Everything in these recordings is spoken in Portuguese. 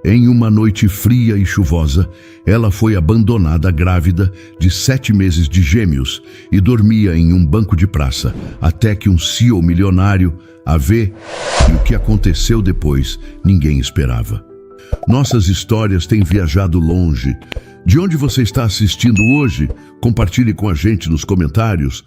Em uma noite fria e chuvosa, ela foi abandonada grávida de 7 meses de gêmeos e dormia em um banco de praça, até que um CEO milionário a vê, e o que aconteceu depois ninguém esperava. Nossas histórias têm viajado longe. De onde você está assistindo hoje? Compartilhe com a gente nos comentários.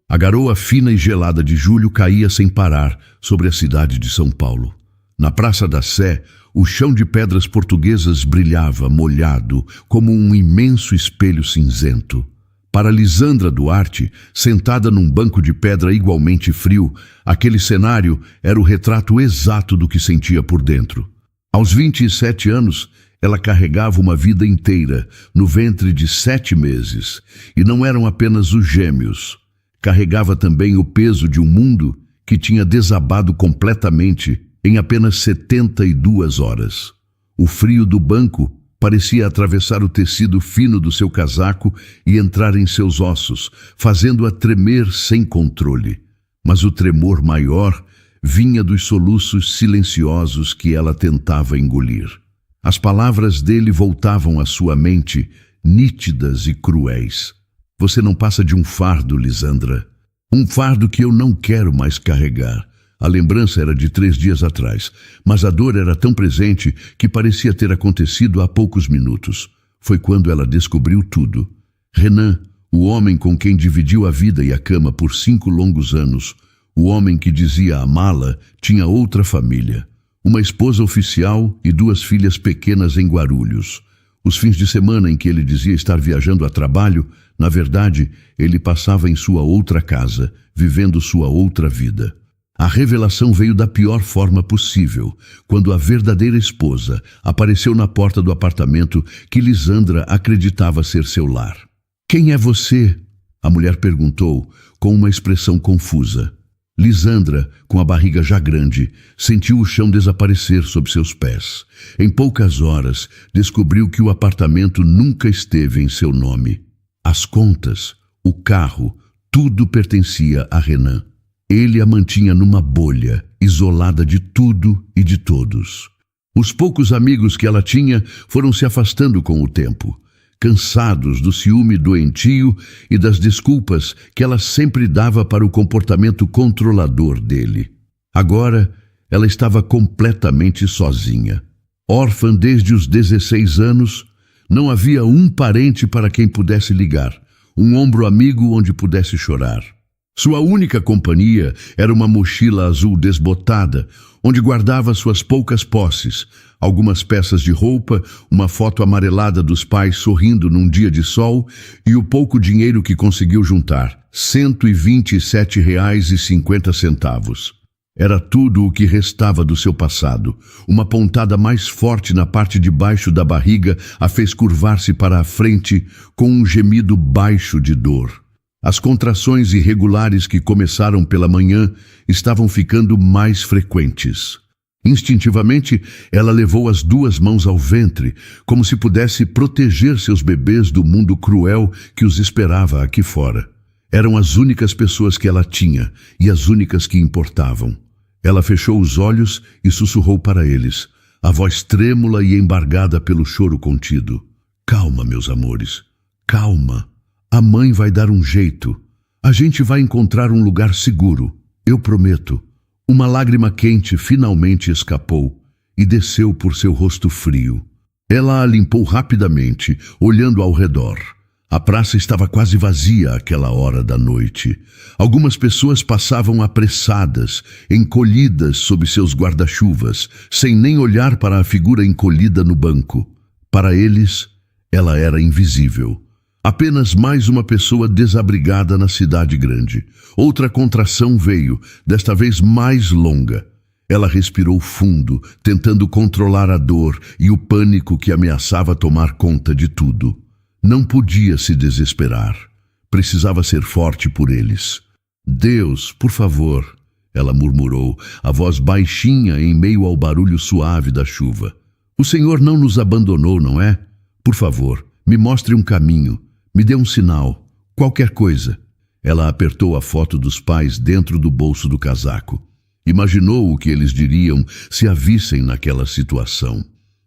A garoa fina e gelada de julho caía sem parar sobre a cidade de São Paulo. Na Praça da Sé, o chão de pedras portuguesas brilhava, molhado, como um imenso espelho cinzento. Para Lisandra Duarte, sentada num banco de pedra igualmente frio, aquele cenário era o retrato exato do que sentia por dentro. Aos 27 anos, ela carregava uma vida inteira no ventre de 7 meses, e não eram apenas os gêmeos. Carregava também o peso de um mundo que tinha desabado completamente em apenas 72 horas. O frio do banco parecia atravessar o tecido fino do seu casaco e entrar em seus ossos, fazendo-a tremer sem controle. Mas o tremor maior vinha dos soluços silenciosos que ela tentava engolir. As palavras dele voltavam à sua mente, nítidas e cruéis. Você não passa de um fardo, Lisandra. Um fardo que eu não quero mais carregar. A lembrança era de 3 dias atrás, mas a dor era tão presente que parecia ter acontecido há poucos minutos. Foi quando ela descobriu tudo. Renan, o homem com quem dividiu a vida e a cama por 5 longos anos, o homem que dizia amá-la, tinha outra família. Uma esposa oficial e 2 filhas pequenas em Guarulhos. Os fins de semana em que ele dizia estar viajando a trabalho, na verdade, ele passava em sua outra casa, vivendo sua outra vida. A revelação veio da pior forma possível, quando a verdadeira esposa apareceu na porta do apartamento que Lisandra acreditava ser seu lar. "Quem é você?" a mulher perguntou, com uma expressão confusa. Lisandra, com a barriga já grande, sentiu o chão desaparecer sob seus pés. Em poucas horas, descobriu que o apartamento nunca esteve em seu nome. As contas, o carro, tudo pertencia a Renan. Ele a mantinha numa bolha, isolada de tudo e de todos. Os poucos amigos que ela tinha foram se afastando com o tempo, cansados do ciúme doentio e das desculpas que ela sempre dava para o comportamento controlador dele. Agora, ela estava completamente sozinha. Órfã desde os 16 anos, não havia um parente para quem pudesse ligar, um ombro amigo onde pudesse chorar. Sua única companhia era uma mochila azul desbotada, onde guardava suas poucas posses, algumas peças de roupa, uma foto amarelada dos pais sorrindo num dia de sol e o pouco dinheiro que conseguiu juntar, R$ 127,50. Era tudo o que restava do seu passado. Uma pontada mais forte na parte de baixo da barriga a fez curvar-se para a frente com um gemido baixo de dor. As contrações irregulares que começaram pela manhã estavam ficando mais frequentes. Instintivamente, ela levou as 2 mãos ao ventre, como se pudesse proteger seus bebês do mundo cruel que os esperava aqui fora. Eram as únicas pessoas que ela tinha e as únicas que importavam. Ela fechou os olhos e sussurrou para eles, a voz trêmula e embargada pelo choro contido. "Calma, meus amores, calma. A mãe vai dar um jeito. A gente vai encontrar um lugar seguro, eu prometo." Uma lágrima quente finalmente escapou e desceu por seu rosto frio. Ela a limpou rapidamente, olhando ao redor. A praça estava quase vazia àquela hora da noite. Algumas pessoas passavam apressadas, encolhidas sob seus guarda-chuvas, sem nem olhar para a figura encolhida no banco. Para eles, ela era invisível. Apenas mais uma pessoa desabrigada na cidade grande. Outra contração veio, desta vez mais longa. Ela respirou fundo, tentando controlar a dor e o pânico que ameaçava tomar conta de tudo. Não podia se desesperar. Precisava ser forte por eles. "Deus, por favor", ela murmurou, a voz baixinha em meio ao barulho suave da chuva. "O Senhor não nos abandonou, não é? Por favor, me mostre um caminho. Me dê um sinal, qualquer coisa." Ela apertou a foto dos pais dentro do bolso do casaco. Imaginou o que eles diriam se a vissem naquela situação.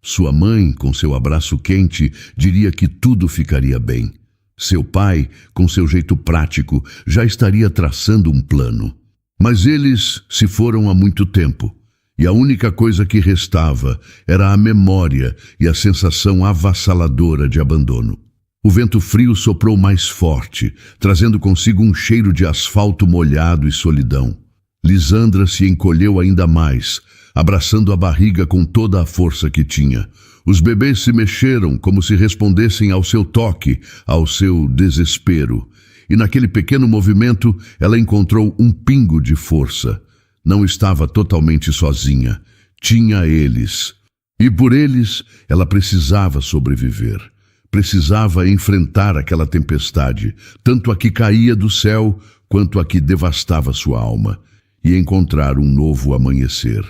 Sua mãe, com seu abraço quente, diria que tudo ficaria bem. Seu pai, com seu jeito prático, já estaria traçando um plano. Mas eles se foram há muito tempo, e a única coisa que restava era a memória e a sensação avassaladora de abandono. O vento frio soprou mais forte, trazendo consigo um cheiro de asfalto molhado e solidão. Lisandra se encolheu ainda mais, abraçando a barriga com toda a força que tinha. Os bebês se mexeram como se respondessem ao seu toque, ao seu desespero. E naquele pequeno movimento, ela encontrou um pingo de força. Não estava totalmente sozinha. Tinha eles. E por eles, ela precisava sobreviver. Precisava enfrentar aquela tempestade, tanto a que caía do céu, quanto a que devastava sua alma, e encontrar um novo amanhecer.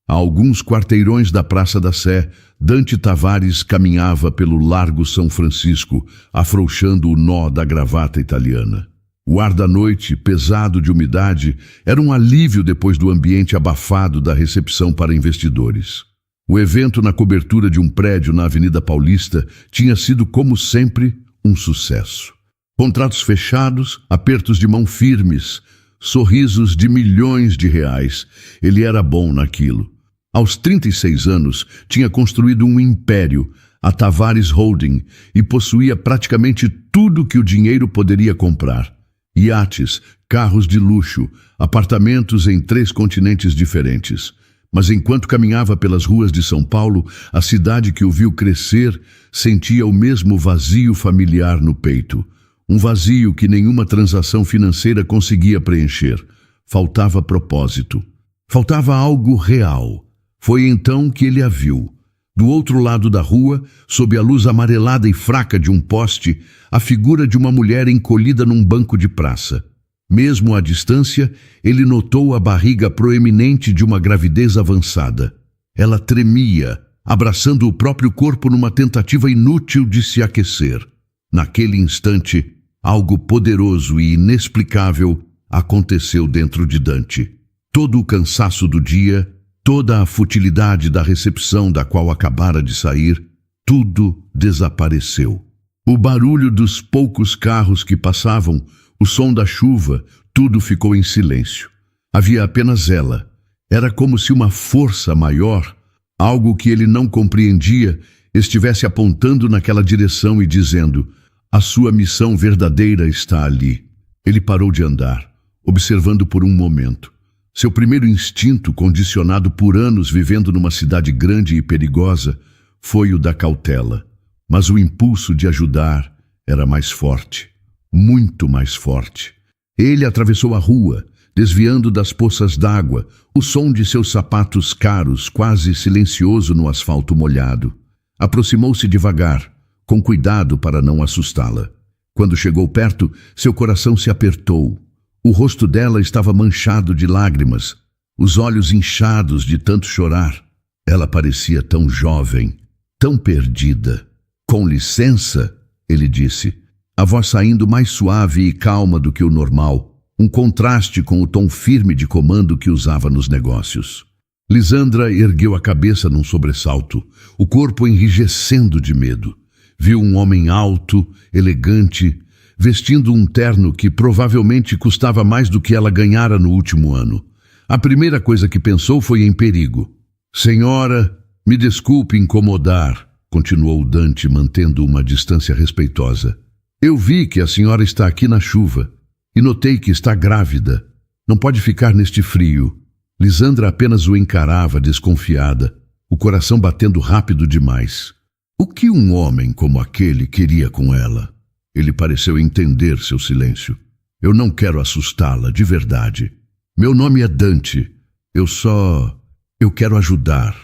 A alguns quarteirões da Praça da Sé, Dante Tavares caminhava pelo Largo São Francisco, afrouxando o nó da gravata italiana. O ar da noite, pesado de umidade, era um alívio depois do ambiente abafado da recepção para investidores. O evento na cobertura de um prédio na Avenida Paulista tinha sido, como sempre, um sucesso. Contratos fechados, apertos de mão firmes, sorrisos de milhões de reais. Ele era bom naquilo. Aos 36 anos, tinha construído um império, a Tavares Holding, e possuía praticamente tudo que o dinheiro poderia comprar. Iates, carros de luxo, apartamentos em 3 continentes diferentes. Mas enquanto caminhava pelas ruas de São Paulo, a cidade que o viu crescer sentia o mesmo vazio familiar no peito. Um vazio que nenhuma transação financeira conseguia preencher. Faltava propósito. Faltava algo real. Foi então que ele a viu. Do outro lado da rua, sob a luz amarelada e fraca de um poste, a figura de uma mulher encolhida num banco de praça. Mesmo à distância, ele notou a barriga proeminente de uma gravidez avançada. Ela tremia, abraçando o próprio corpo numa tentativa inútil de se aquecer. Naquele instante, algo poderoso e inexplicável aconteceu dentro de Dante. Todo o cansaço do dia, toda a futilidade da recepção da qual acabara de sair, tudo desapareceu. O barulho dos poucos carros que passavam, o som da chuva, tudo ficou em silêncio. Havia apenas ela. Era como se uma força maior, algo que ele não compreendia, estivesse apontando naquela direção e dizendo: a sua missão verdadeira está ali. Ele parou de andar, observando por um momento. Seu primeiro instinto, condicionado por anos vivendo numa cidade grande e perigosa, foi o da cautela. Mas o impulso de ajudar era mais forte. Muito mais forte. Ele atravessou a rua, desviando das poças d'água, o som de seus sapatos caros, quase silencioso no asfalto molhado. Aproximou-se devagar, com cuidado para não assustá-la. Quando chegou perto, seu coração se apertou. O rosto dela estava manchado de lágrimas, os olhos inchados de tanto chorar. Ela parecia tão jovem, tão perdida. Com licença, ele disse, a voz saindo mais suave e calma do que o normal, um contraste com o tom firme de comando que usava nos negócios. Lisandra ergueu a cabeça num sobressalto, o corpo enrijecendo de medo. Viu um homem alto, elegante, vestindo um terno que provavelmente custava mais do que ela ganhara no último ano. A primeira coisa que pensou foi em perigo. Senhora, me desculpe incomodar, continuou Dante, mantendo uma distância respeitosa. Eu vi que a senhora está aqui na chuva e notei que está grávida. Não pode ficar neste frio. Lisandra apenas o encarava, desconfiada, o coração batendo rápido demais. O que um homem como aquele queria com ela? Ele pareceu entender seu silêncio. Eu não quero assustá-la, de verdade. Meu nome é Dante. Eu quero ajudar.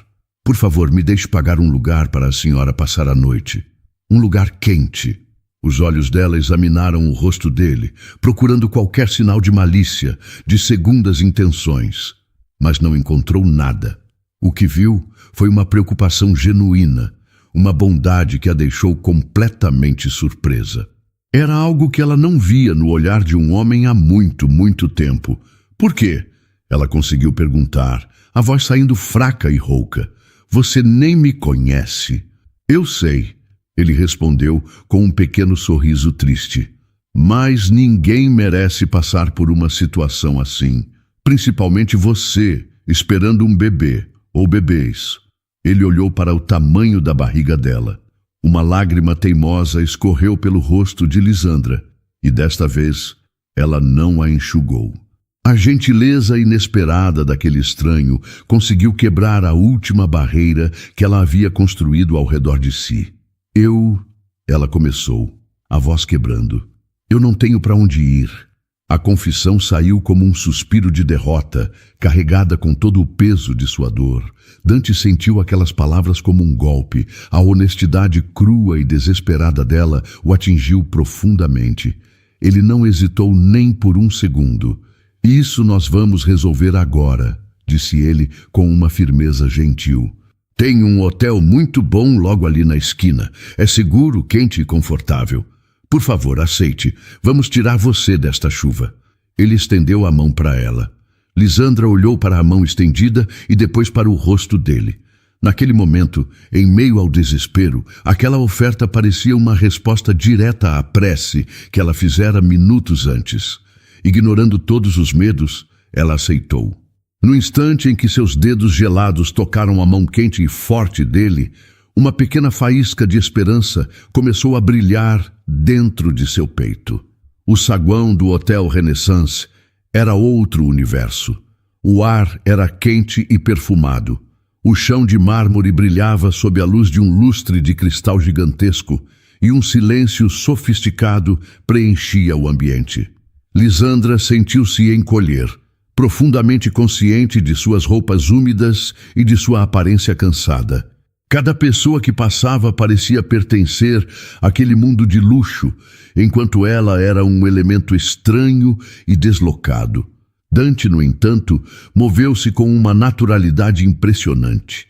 Por favor, me deixe pagar um lugar para a senhora passar a noite. Um lugar quente. Os olhos dela examinaram o rosto dele, procurando qualquer sinal de malícia, de segundas intenções. Mas não encontrou nada. O que viu foi uma preocupação genuína, uma bondade que a deixou completamente surpresa. Era algo que ela não via no olhar de um homem há muito, muito tempo. Por quê? Ela conseguiu perguntar, a voz saindo fraca e rouca. Você nem me conhece. Eu sei, ele respondeu com um pequeno sorriso triste. Mas ninguém merece passar por uma situação assim. Principalmente você, esperando um bebê ou bebês. Ele olhou para o tamanho da barriga dela. Uma lágrima teimosa escorreu pelo rosto de Lisandra, e desta vez ela não a enxugou. A gentileza inesperada daquele estranho conseguiu quebrar a última barreira que ela havia construído ao redor de si. Ela começou, a voz quebrando. Eu não tenho para onde ir. A confissão saiu como um suspiro de derrota, carregada com todo o peso de sua dor. Dante sentiu aquelas palavras como um golpe. A honestidade crua e desesperada dela o atingiu profundamente. Ele não hesitou nem por um segundo. Isso nós vamos resolver agora, disse ele com uma firmeza gentil. Tem um hotel muito bom logo ali na esquina. É seguro, quente e confortável. Por favor, aceite. Vamos tirar você desta chuva. Ele estendeu a mão para ela. Lisandra olhou para a mão estendida e depois para o rosto dele. Naquele momento, em meio ao desespero, aquela oferta parecia uma resposta direta à prece que ela fizera minutos antes. Ignorando todos os medos, ela aceitou. No instante em que seus dedos gelados tocaram a mão quente e forte dele, uma pequena faísca de esperança começou a brilhar dentro de seu peito. O saguão do Hotel Renaissance era outro universo. O ar era quente e perfumado. O chão de mármore brilhava sob a luz de um lustre de cristal gigantesco e um silêncio sofisticado preenchia o ambiente. Lisandra sentiu-se encolher, profundamente consciente de suas roupas úmidas e de sua aparência cansada. Cada pessoa que passava parecia pertencer àquele mundo de luxo, enquanto ela era um elemento estranho e deslocado. Dante, no entanto, moveu-se com uma naturalidade impressionante.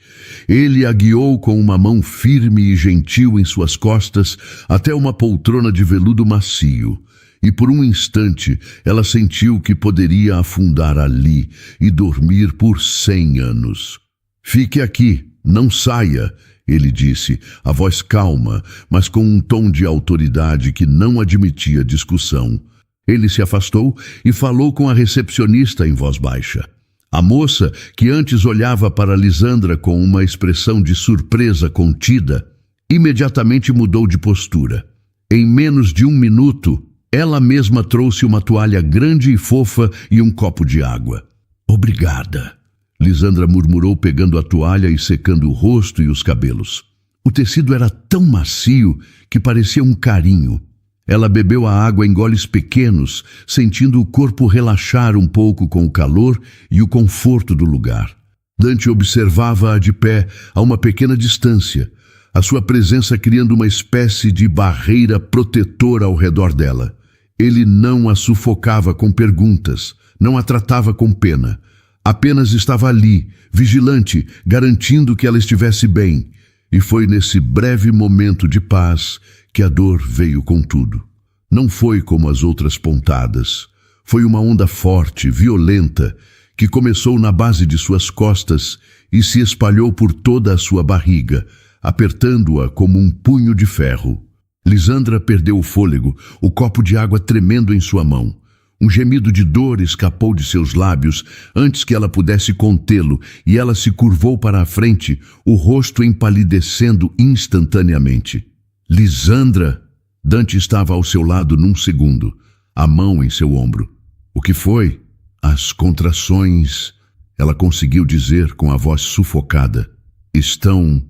Ele a guiou com uma mão firme e gentil em suas costas até uma poltrona de veludo macio. E por um instante ela sentiu que poderia afundar ali e dormir por 100 anos. Fique aqui, não saia, ele disse, a voz calma, mas com um tom de autoridade que não admitia discussão. Ele se afastou e falou com a recepcionista em voz baixa. A moça, que antes olhava para Lisandra com uma expressão de surpresa contida, imediatamente mudou de postura. Em menos de 1 minuto, ela mesma trouxe uma toalha grande e fofa e um copo de água. Obrigada, Lisandra murmurou pegando a toalha e secando o rosto e os cabelos. O tecido era tão macio que parecia um carinho. Ela bebeu a água em goles pequenos, sentindo o corpo relaxar um pouco com o calor e o conforto do lugar. Dante observava-a de pé a uma pequena distância, a sua presença criando uma espécie de barreira protetora ao redor dela. Ele não a sufocava com perguntas, não a tratava com pena. Apenas estava ali, vigilante, garantindo que ela estivesse bem. E foi nesse breve momento de paz que a dor veio com tudo. Não foi como as outras pontadas. Foi uma onda forte, violenta, que começou na base de suas costas e se espalhou por toda a sua barriga, apertando-a como um punho de ferro. Lisandra perdeu o fôlego, o copo de água tremendo em sua mão. Um gemido de dor escapou de seus lábios antes que ela pudesse contê-lo, e ela se curvou para a frente, o rosto empalidecendo instantaneamente. Lisandra! Dante estava ao seu lado num segundo, a mão em seu ombro. O que foi? As contrações, ela conseguiu dizer com a voz sufocada. Estão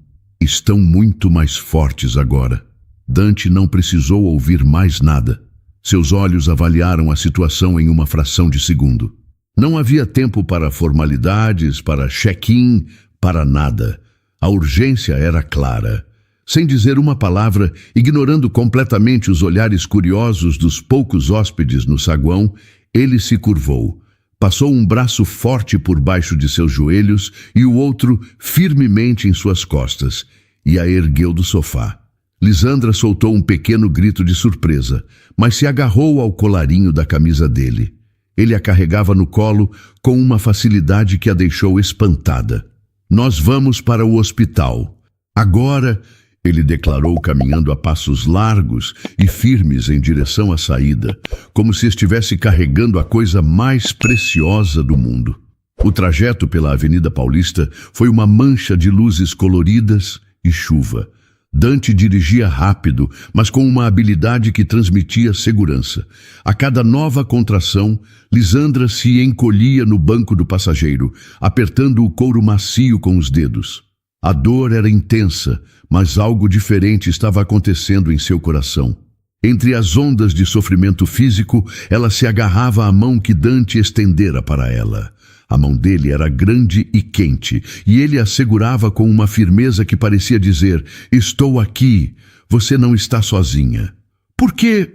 muito mais fortes agora. Dante não precisou ouvir mais nada. Seus olhos avaliaram a situação em uma fração de segundo. Não havia tempo para formalidades, para check-in, para nada. A urgência era clara. Sem dizer uma palavra, ignorando completamente os olhares curiosos dos poucos hóspedes no saguão, ele se curvou. Passou um braço forte por baixo de seus joelhos e o outro firmemente em suas costas, e a ergueu do sofá. Lisandra soltou um pequeno grito de surpresa, mas se agarrou ao colarinho da camisa dele. Ele a carregava no colo com uma facilidade que a deixou espantada. Nós vamos para o hospital. Agora, ele declarou, caminhando a passos largos e firmes em direção à saída, como se estivesse carregando a coisa mais preciosa do mundo. O trajeto pela Avenida Paulista foi uma mancha de luzes coloridas e chuva. Dante dirigia rápido, mas com uma habilidade que transmitia segurança. A cada nova contração, Lisandra se encolhia no banco do passageiro, apertando o couro macio com os dedos. A dor era intensa, mas algo diferente estava acontecendo em seu coração. Entre as ondas de sofrimento físico, ela se agarrava à mão que Dante estendera para ela. A mão dele era grande e quente, e ele a segurava com uma firmeza que parecia dizer: estou aqui, você não está sozinha. Por que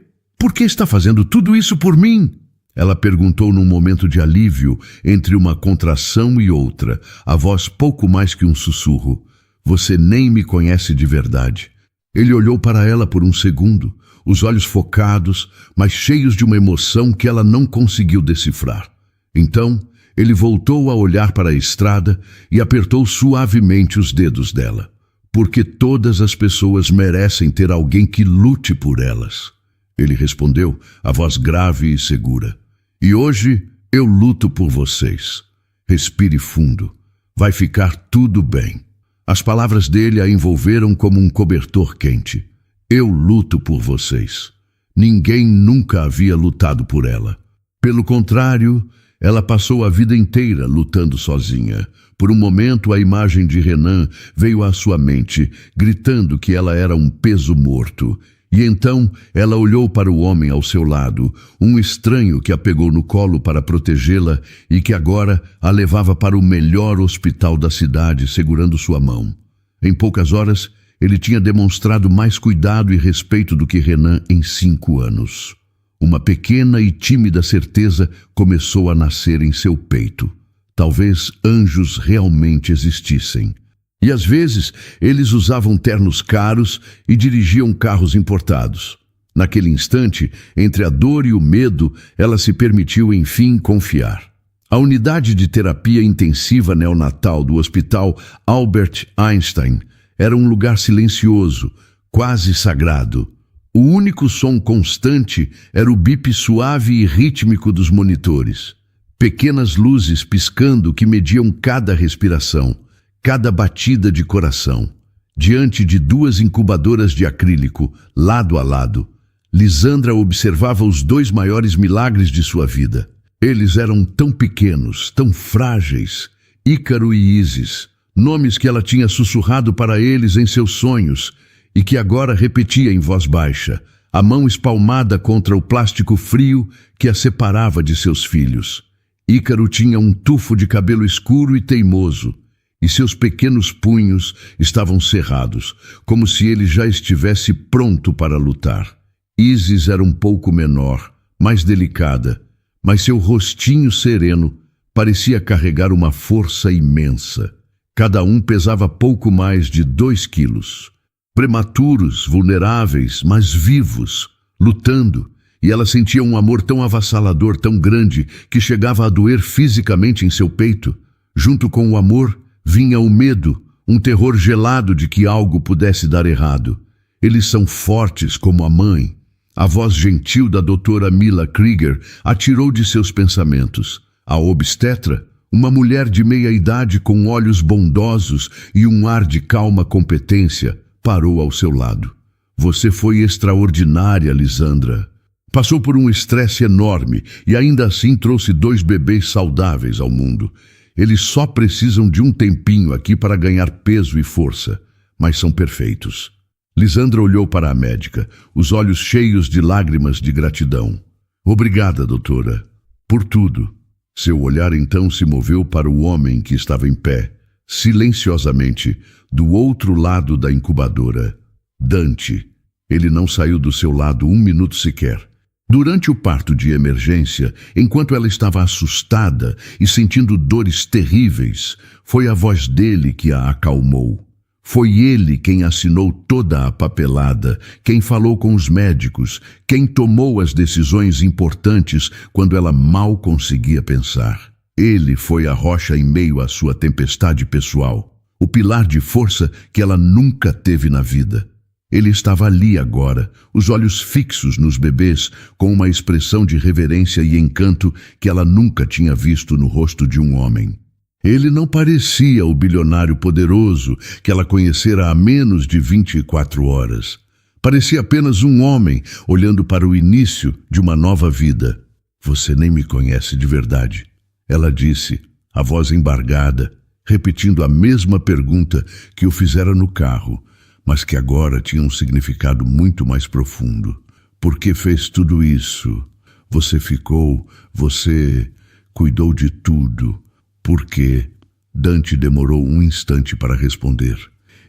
está fazendo tudo isso por mim? Ela perguntou num momento de alívio, entre uma contração e outra, a voz pouco mais que um sussurro. Você nem me conhece de verdade. Ele olhou para ela por um segundo, os olhos focados, mas cheios de uma emoção que ela não conseguiu decifrar. Então, ele voltou a olhar para a estrada e apertou suavemente os dedos dela. Porque todas as pessoas merecem ter alguém que lute por elas. Ele respondeu, a voz grave e segura. E hoje eu luto por vocês. Respire fundo. Vai ficar tudo bem. As palavras dele a envolveram como um cobertor quente. Eu luto por vocês. Ninguém nunca havia lutado por ela. Pelo contrário, ela passou a vida inteira lutando sozinha. Por um momento, a imagem de Renan veio à sua mente, gritando que ela era um peso morto. E então ela olhou para o homem ao seu lado, um estranho que a pegou no colo para protegê-la e que agora a levava para o melhor hospital da cidade, segurando sua mão. Em poucas horas, ele tinha demonstrado mais cuidado e respeito do que Renan em 5 anos. Uma pequena e tímida certeza começou a nascer em seu peito. Talvez anjos realmente existissem. E às vezes eles usavam ternos caros e dirigiam carros importados. Naquele instante, entre a dor e o medo, ela se permitiu enfim confiar. A unidade de terapia intensiva neonatal do Hospital Albert Einstein era um lugar silencioso, quase sagrado. O único som constante era o bip suave e rítmico dos monitores. Pequenas luzes piscando que mediam cada respiração, cada batida de coração. Diante de 2 incubadoras de acrílico, lado a lado, Lisandra observava os 2 maiores milagres de sua vida. Eles eram tão pequenos, tão frágeis. Ícaro e Ísis, nomes que ela tinha sussurrado para eles em seus sonhos e que agora repetia em voz baixa, a mão espalmada contra o plástico frio que a separava de seus filhos. Ícaro tinha um tufo de cabelo escuro e teimoso, e seus pequenos punhos estavam cerrados, como se ele já estivesse pronto para lutar. Ísis era um pouco menor, mais delicada, mas seu rostinho sereno parecia carregar uma força imensa. Cada um pesava pouco mais de 2 quilos. Prematuros, vulneráveis, mas vivos, lutando, e ela sentia um amor tão avassalador, tão grande, que chegava a doer fisicamente em seu peito. Junto com o amor, vinha o medo, um terror gelado de que algo pudesse dar errado. Eles são fortes como a mãe. A voz gentil da doutora Mila Krieger a tirou de seus pensamentos. A obstetra, uma mulher de meia idade com olhos bondosos e um ar de calma competência, parou ao seu lado. Você foi extraordinária, Lisandra. Passou por um estresse enorme e ainda assim trouxe 2 bebês saudáveis ao mundo. Eles só precisam de um tempinho aqui para ganhar peso e força, mas são perfeitos. Lisandra olhou para a médica, os olhos cheios de lágrimas de gratidão. Obrigada, doutora, por tudo. Seu olhar então se moveu para o homem que estava em pé, silenciosamente, do outro lado da incubadora. Dante. Ele não saiu do seu lado 1 minuto sequer. Durante o parto de emergência, enquanto ela estava assustada e sentindo dores terríveis, foi a voz dele que a acalmou. Foi ele quem assinou toda a papelada, quem falou com os médicos, quem tomou as decisões importantes quando ela mal conseguia pensar. Ele foi a rocha em meio à sua tempestade pessoal, o pilar de força que ela nunca teve na vida. Ele estava ali agora, os olhos fixos nos bebês, com uma expressão de reverência e encanto que ela nunca tinha visto no rosto de um homem. Ele não parecia o bilionário poderoso que ela conhecera há menos de 24 horas. Parecia apenas um homem olhando para o início de uma nova vida. Você nem me conhece de verdade, ela disse, a voz embargada, repetindo a mesma pergunta que o fizera no carro, mas que agora tinha um significado muito mais profundo. Por que fez tudo isso? Você cuidou de tudo. Por quê? Dante demorou um instante para responder.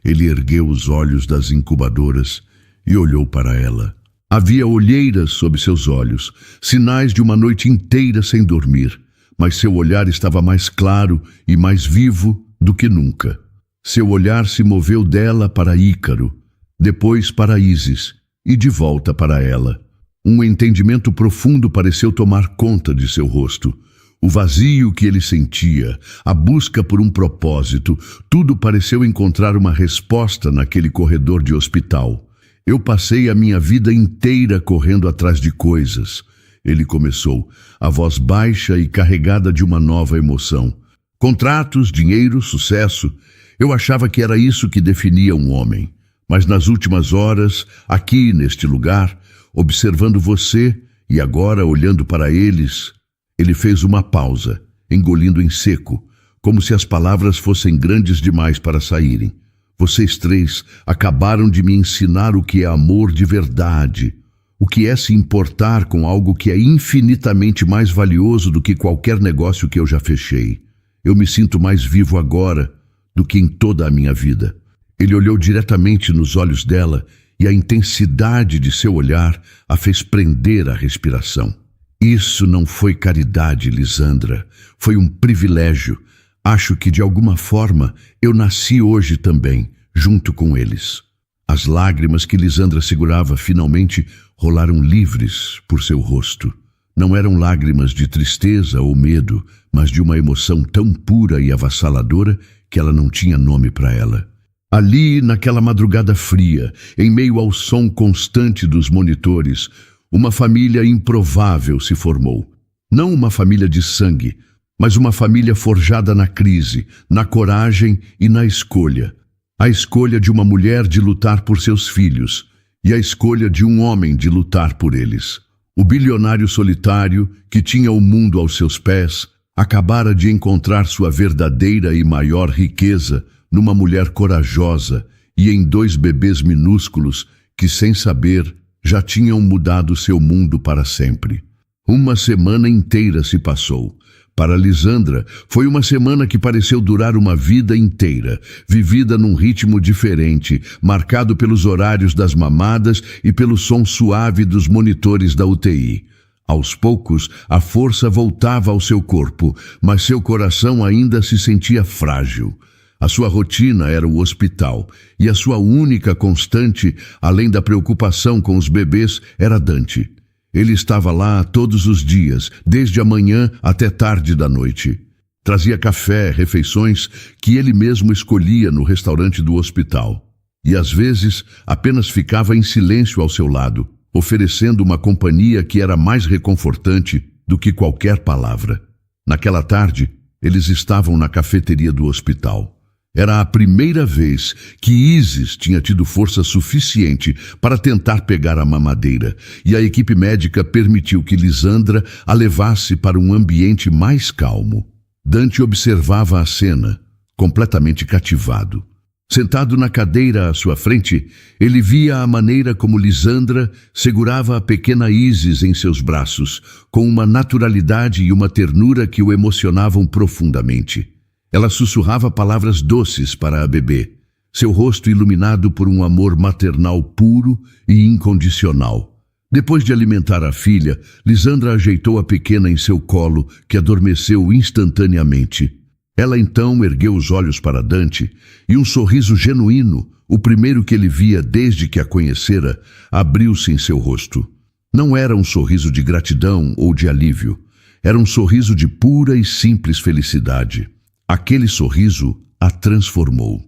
Ele ergueu os olhos das incubadoras e olhou para ela. Havia olheiras sob seus olhos, sinais de uma noite inteira sem dormir, mas seu olhar estava mais claro e mais vivo do que nunca. Seu olhar se moveu dela para Ícaro, depois para Ísis e de volta para ela. Um entendimento profundo pareceu tomar conta de seu rosto. O vazio que ele sentia, a busca por um propósito, tudo pareceu encontrar uma resposta naquele corredor de hospital. Eu passei a minha vida inteira correndo atrás de coisas. Ele começou, a voz baixa e carregada de uma nova emoção. Contratos, dinheiro, sucesso. Eu achava que era isso que definia um homem. Mas nas últimas horas, aqui neste lugar, observando você e agora olhando para eles, ele fez uma pausa, engolindo em seco, como se as palavras fossem grandes demais para saírem. Vocês três acabaram de me ensinar o que é amor de verdade, o que é se importar com algo que é infinitamente mais valioso do que qualquer negócio que eu já fechei. Eu me sinto mais vivo agora do que em toda a minha vida. Ele olhou diretamente nos olhos dela e a intensidade de seu olhar a fez prender a respiração. Isso não foi caridade, Lisandra. Foi um privilégio. Acho que, de alguma forma, eu nasci hoje também, junto com eles. As lágrimas que Lisandra segurava finalmente rolaram livres por seu rosto. Não eram lágrimas de tristeza ou medo, mas de uma emoção tão pura e avassaladora que ela não tinha nome para ela. Ali, naquela madrugada fria, em meio ao som constante dos monitores, uma família improvável se formou. Não uma família de sangue, mas uma família forjada na crise, na coragem e na escolha. A escolha de uma mulher de lutar por seus filhos e a escolha de um homem de lutar por eles. O bilionário solitário, que tinha o mundo aos seus pés, acabara de encontrar sua verdadeira e maior riqueza numa mulher corajosa e em 2 bebês minúsculos que, sem saber, já tinham mudado seu mundo para sempre. Uma semana inteira se passou. Para Lisandra, foi uma semana que pareceu durar uma vida inteira, vivida num ritmo diferente, marcado pelos horários das mamadas e pelo som suave dos monitores da UTI. Aos poucos, a força voltava ao seu corpo, mas seu coração ainda se sentia frágil. A sua rotina era o hospital, e a sua única constante, além da preocupação com os bebês, era Dante. Ele estava lá todos os dias, desde a manhã até tarde da noite. Trazia café, refeições que ele mesmo escolhia no restaurante do hospital. E às vezes apenas ficava em silêncio ao seu lado, oferecendo uma companhia que era mais reconfortante do que qualquer palavra. Naquela tarde, eles estavam na cafeteria do hospital. Era a primeira vez que Ísis tinha tido força suficiente para tentar pegar a mamadeira, e a equipe médica permitiu que Lisandra a levasse para um ambiente mais calmo. Dante observava a cena, completamente cativado. Sentado na cadeira à sua frente, ele via a maneira como Lisandra segurava a pequena Ísis em seus braços, com uma naturalidade e uma ternura que o emocionavam profundamente. Ela sussurrava palavras doces para a bebê, seu rosto iluminado por um amor maternal puro e incondicional. Depois de alimentar a filha, Lisandra ajeitou a pequena em seu colo, que adormeceu instantaneamente. Ela então ergueu os olhos para Dante e um sorriso genuíno, o primeiro que ele via desde que a conhecera, abriu-se em seu rosto. Não era um sorriso de gratidão ou de alívio. Era um sorriso de pura e simples felicidade. Aquele sorriso a transformou.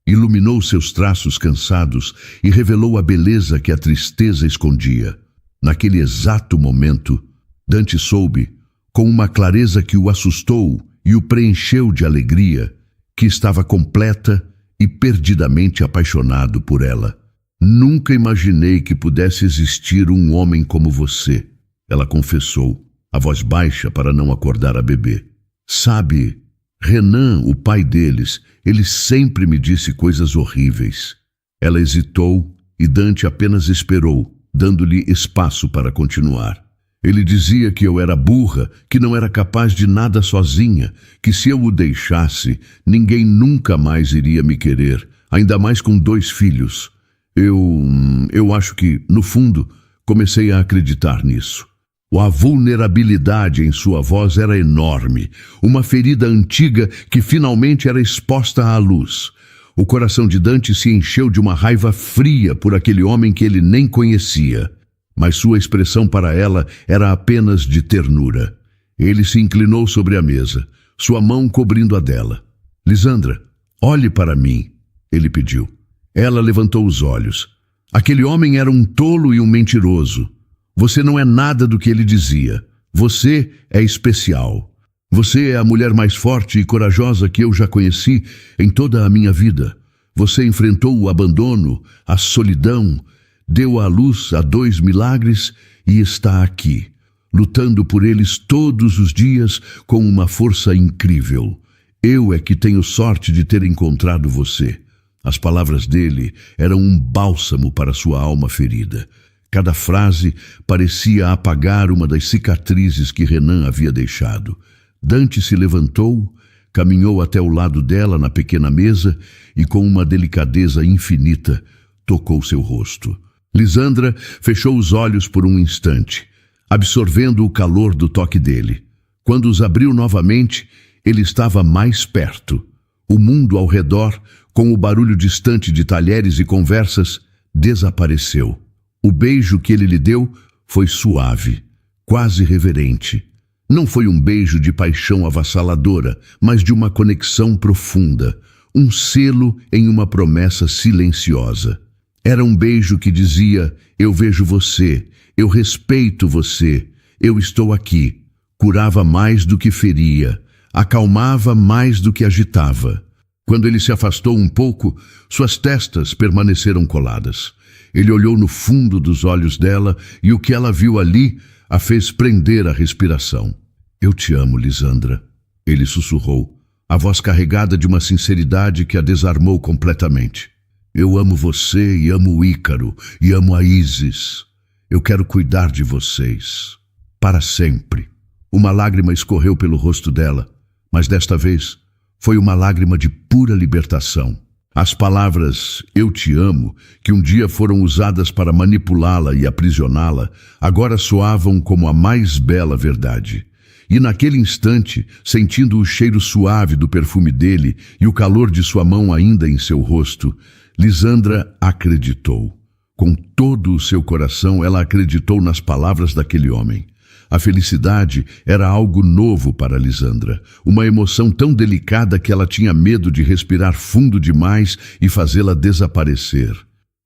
Iluminou seus traços cansados e revelou a beleza que a tristeza escondia. Naquele exato momento, Dante soube, com uma clareza que o assustou e o preencheu de alegria, que estava completa e perdidamente apaixonado por ela. Nunca imaginei que pudesse existir um homem como você, ela confessou, a voz baixa para não acordar a bebê. Sabe, Renan, o pai deles, ele sempre me disse coisas horríveis. Ela hesitou e Dante apenas esperou, dando-lhe espaço para continuar. Ele dizia que eu era burra, que não era capaz de nada sozinha, que se eu o deixasse, ninguém nunca mais iria me querer, ainda mais com 2 filhos. Eu acho que, no fundo, comecei a acreditar nisso. A vulnerabilidade em sua voz era enorme, uma ferida antiga que finalmente era exposta à luz. O coração de Dante se encheu de uma raiva fria por aquele homem que ele nem conhecia. Mas sua expressão para ela era apenas de ternura. Ele se inclinou sobre a mesa, sua mão cobrindo a dela. Lisandra, olhe para mim, ele pediu. Ela levantou os olhos. Aquele homem era um tolo e um mentiroso. Você não é nada do que ele dizia. Você é especial. Você é a mulher mais forte e corajosa que eu já conheci em toda a minha vida. Você enfrentou o abandono, a solidão, deu à luz a 2 milagres e está aqui, lutando por eles todos os dias com uma força incrível. Eu é que tenho sorte de ter encontrado você. As palavras dele eram um bálsamo para sua alma ferida. Cada frase parecia apagar uma das cicatrizes que Renan havia deixado. Dante se levantou, caminhou até o lado dela na pequena mesa e, com uma delicadeza infinita, tocou seu rosto. Lisandra fechou os olhos por um instante, absorvendo o calor do toque dele. Quando os abriu novamente, ele estava mais perto. O mundo ao redor, com o barulho distante de talheres e conversas, desapareceu. O beijo que ele lhe deu foi suave, quase reverente. Não foi um beijo de paixão avassaladora, mas de uma conexão profunda, um selo em uma promessa silenciosa. Era um beijo que dizia: eu vejo você, eu respeito você, eu estou aqui. Curava mais do que feria, acalmava mais do que agitava. Quando ele se afastou um pouco, suas testas permaneceram coladas. Ele olhou no fundo dos olhos dela e o que ela viu ali a fez prender a respiração. Eu te amo, Lisandra, ele sussurrou, a voz carregada de uma sinceridade que a desarmou completamente. Eu amo você e amo o Ícaro e amo a Ísis. Eu quero cuidar de vocês. Para sempre. Uma lágrima escorreu pelo rosto dela, mas desta vez foi uma lágrima de pura libertação. As palavras "eu te amo", que um dia foram usadas para manipulá-la e aprisioná-la, agora soavam como a mais bela verdade. E naquele instante, sentindo o cheiro suave do perfume dele e o calor de sua mão ainda em seu rosto, Lisandra acreditou. Com todo o seu coração, ela acreditou nas palavras daquele homem. A felicidade era algo novo para Lisandra, uma emoção tão delicada que ela tinha medo de respirar fundo demais e fazê-la desaparecer.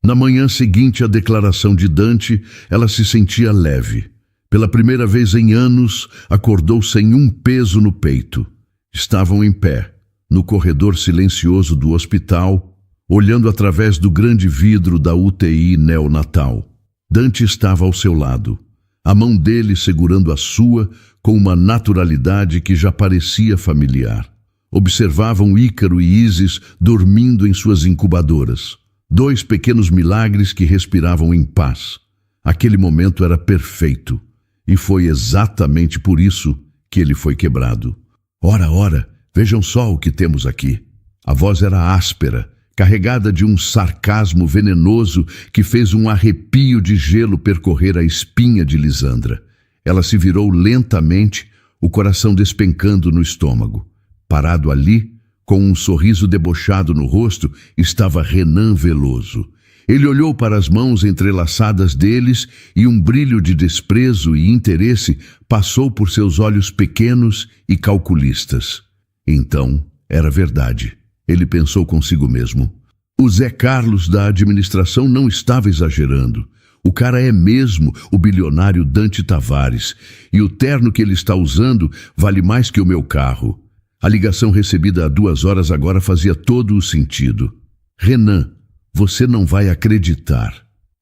Na manhã seguinte à declaração de Dante, ela se sentia leve. Pela primeira vez em anos, acordou sem um peso no peito. Estavam em pé, no corredor silencioso do hospital, olhando através do grande vidro da UTI neonatal. Dante estava ao seu lado, a mão dele segurando a sua com uma naturalidade que já parecia familiar. Observavam Ícaro e Ísis dormindo em suas incubadoras. 2 pequenos milagres que respiravam em paz. Aquele momento era perfeito, e foi exatamente por isso que ele foi quebrado. Ora, vejam só o que temos aqui. A voz era áspera, carregada de um sarcasmo venenoso que fez um arrepio de gelo percorrer a espinha de Lisandra. Ela se virou lentamente, o coração despencando no estômago. Parado ali, com um sorriso debochado no rosto, estava Renan Veloso. Ele olhou para as mãos entrelaçadas deles e um brilho de desprezo e interesse passou por seus olhos pequenos e calculistas. Então, era verdade. Ele pensou consigo mesmo. O Zé Carlos da administração não estava exagerando. O cara é mesmo o bilionário Dante Tavares, e o terno que ele está usando vale mais que o meu carro. A ligação recebida há 2 horas agora fazia todo o sentido. Renan, você não vai acreditar.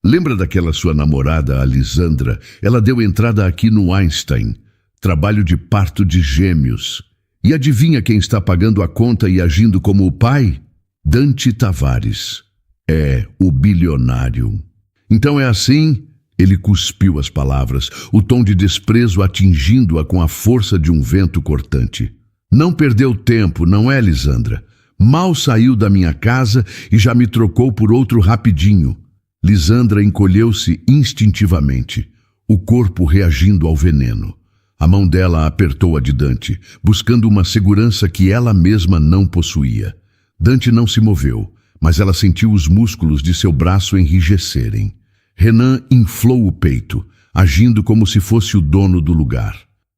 Lembra daquela sua namorada, a Lisandra? Ela deu entrada aqui no Einstein. Trabalho de parto de gêmeos. E adivinha quem está pagando a conta e agindo como o pai? Dante Tavares. É o bilionário. Então é assim? Ele cuspiu as palavras, o tom de desprezo atingindo-a com a força de um vento cortante. Não perdeu tempo, não é, Lisandra? Mal saiu da minha casa e já me trocou por outro rapidinho. Lisandra encolheu-se instintivamente, o corpo reagindo ao veneno. A mão dela apertou a de Dante, buscando uma segurança que ela mesma não possuía. Dante não se moveu, mas ela sentiu os músculos de seu braço enrijecerem. Renan inflou o peito, agindo como se fosse o dono do lugar.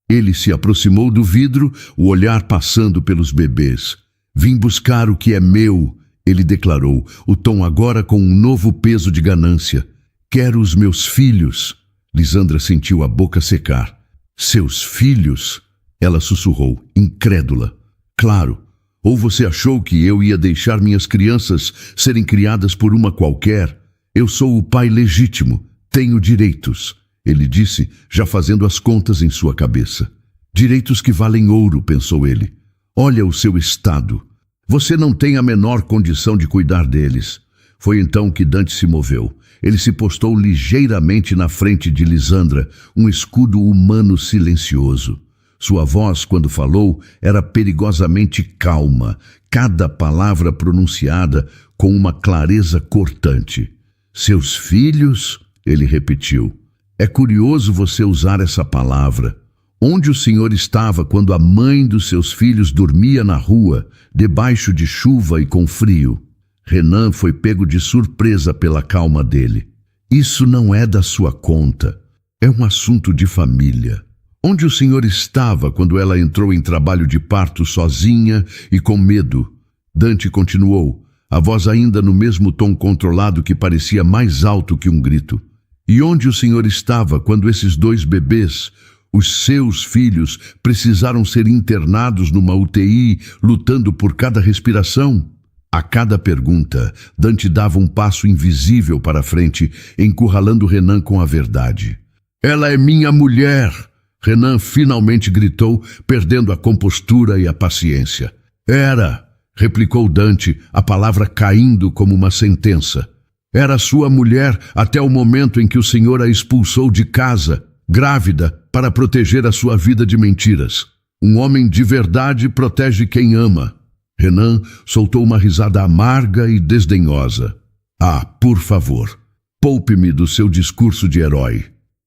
Ele se aproximou do vidro, o olhar passando pelos bebês. Vim buscar o que é meu, ele declarou, o tom agora com um novo peso de ganância. Quero os meus filhos. Lisandra sentiu a boca secar. Seus filhos? Ela sussurrou, incrédula. Claro, ou você achou que eu ia deixar minhas crianças serem criadas por uma qualquer? Eu sou o pai legítimo, tenho direitos, ele disse, já fazendo as contas em sua cabeça. Direitos que valem ouro, pensou ele. Olha o seu estado. Você não tem a menor condição de cuidar deles. Foi então que Dante se moveu. Ele se postou ligeiramente na frente de Lisandra, um escudo humano silencioso. Sua voz, quando falou, era perigosamente calma, cada palavra pronunciada com uma clareza cortante. Seus filhos? Ele repetiu. É curioso você usar essa palavra. Onde o senhor estava quando a mãe dos seus filhos dormia na rua, debaixo de chuva e com frio? Renan foi pego de surpresa pela calma dele. Isso não é da sua conta. É um assunto de família. Onde o senhor estava quando ela entrou em trabalho de parto sozinha e com medo? Dante continuou, a voz ainda no mesmo tom controlado que parecia mais alto que um grito. E onde o senhor estava quando esses 2 bebês, os seus filhos, precisaram ser internados numa UTI, lutando por cada respiração? A cada pergunta, Dante dava um passo invisível para a frente, encurralando Renan com a verdade. Ela é minha mulher! Renan finalmente gritou, perdendo a compostura e a paciência. Era, replicou Dante, a palavra caindo como uma sentença. Era sua mulher até o momento em que o senhor a expulsou de casa, grávida, para proteger a sua vida de mentiras. Um homem de verdade protege quem ama. Renan soltou uma risada amarga e desdenhosa. Ah, por favor, poupe-me do seu discurso de herói.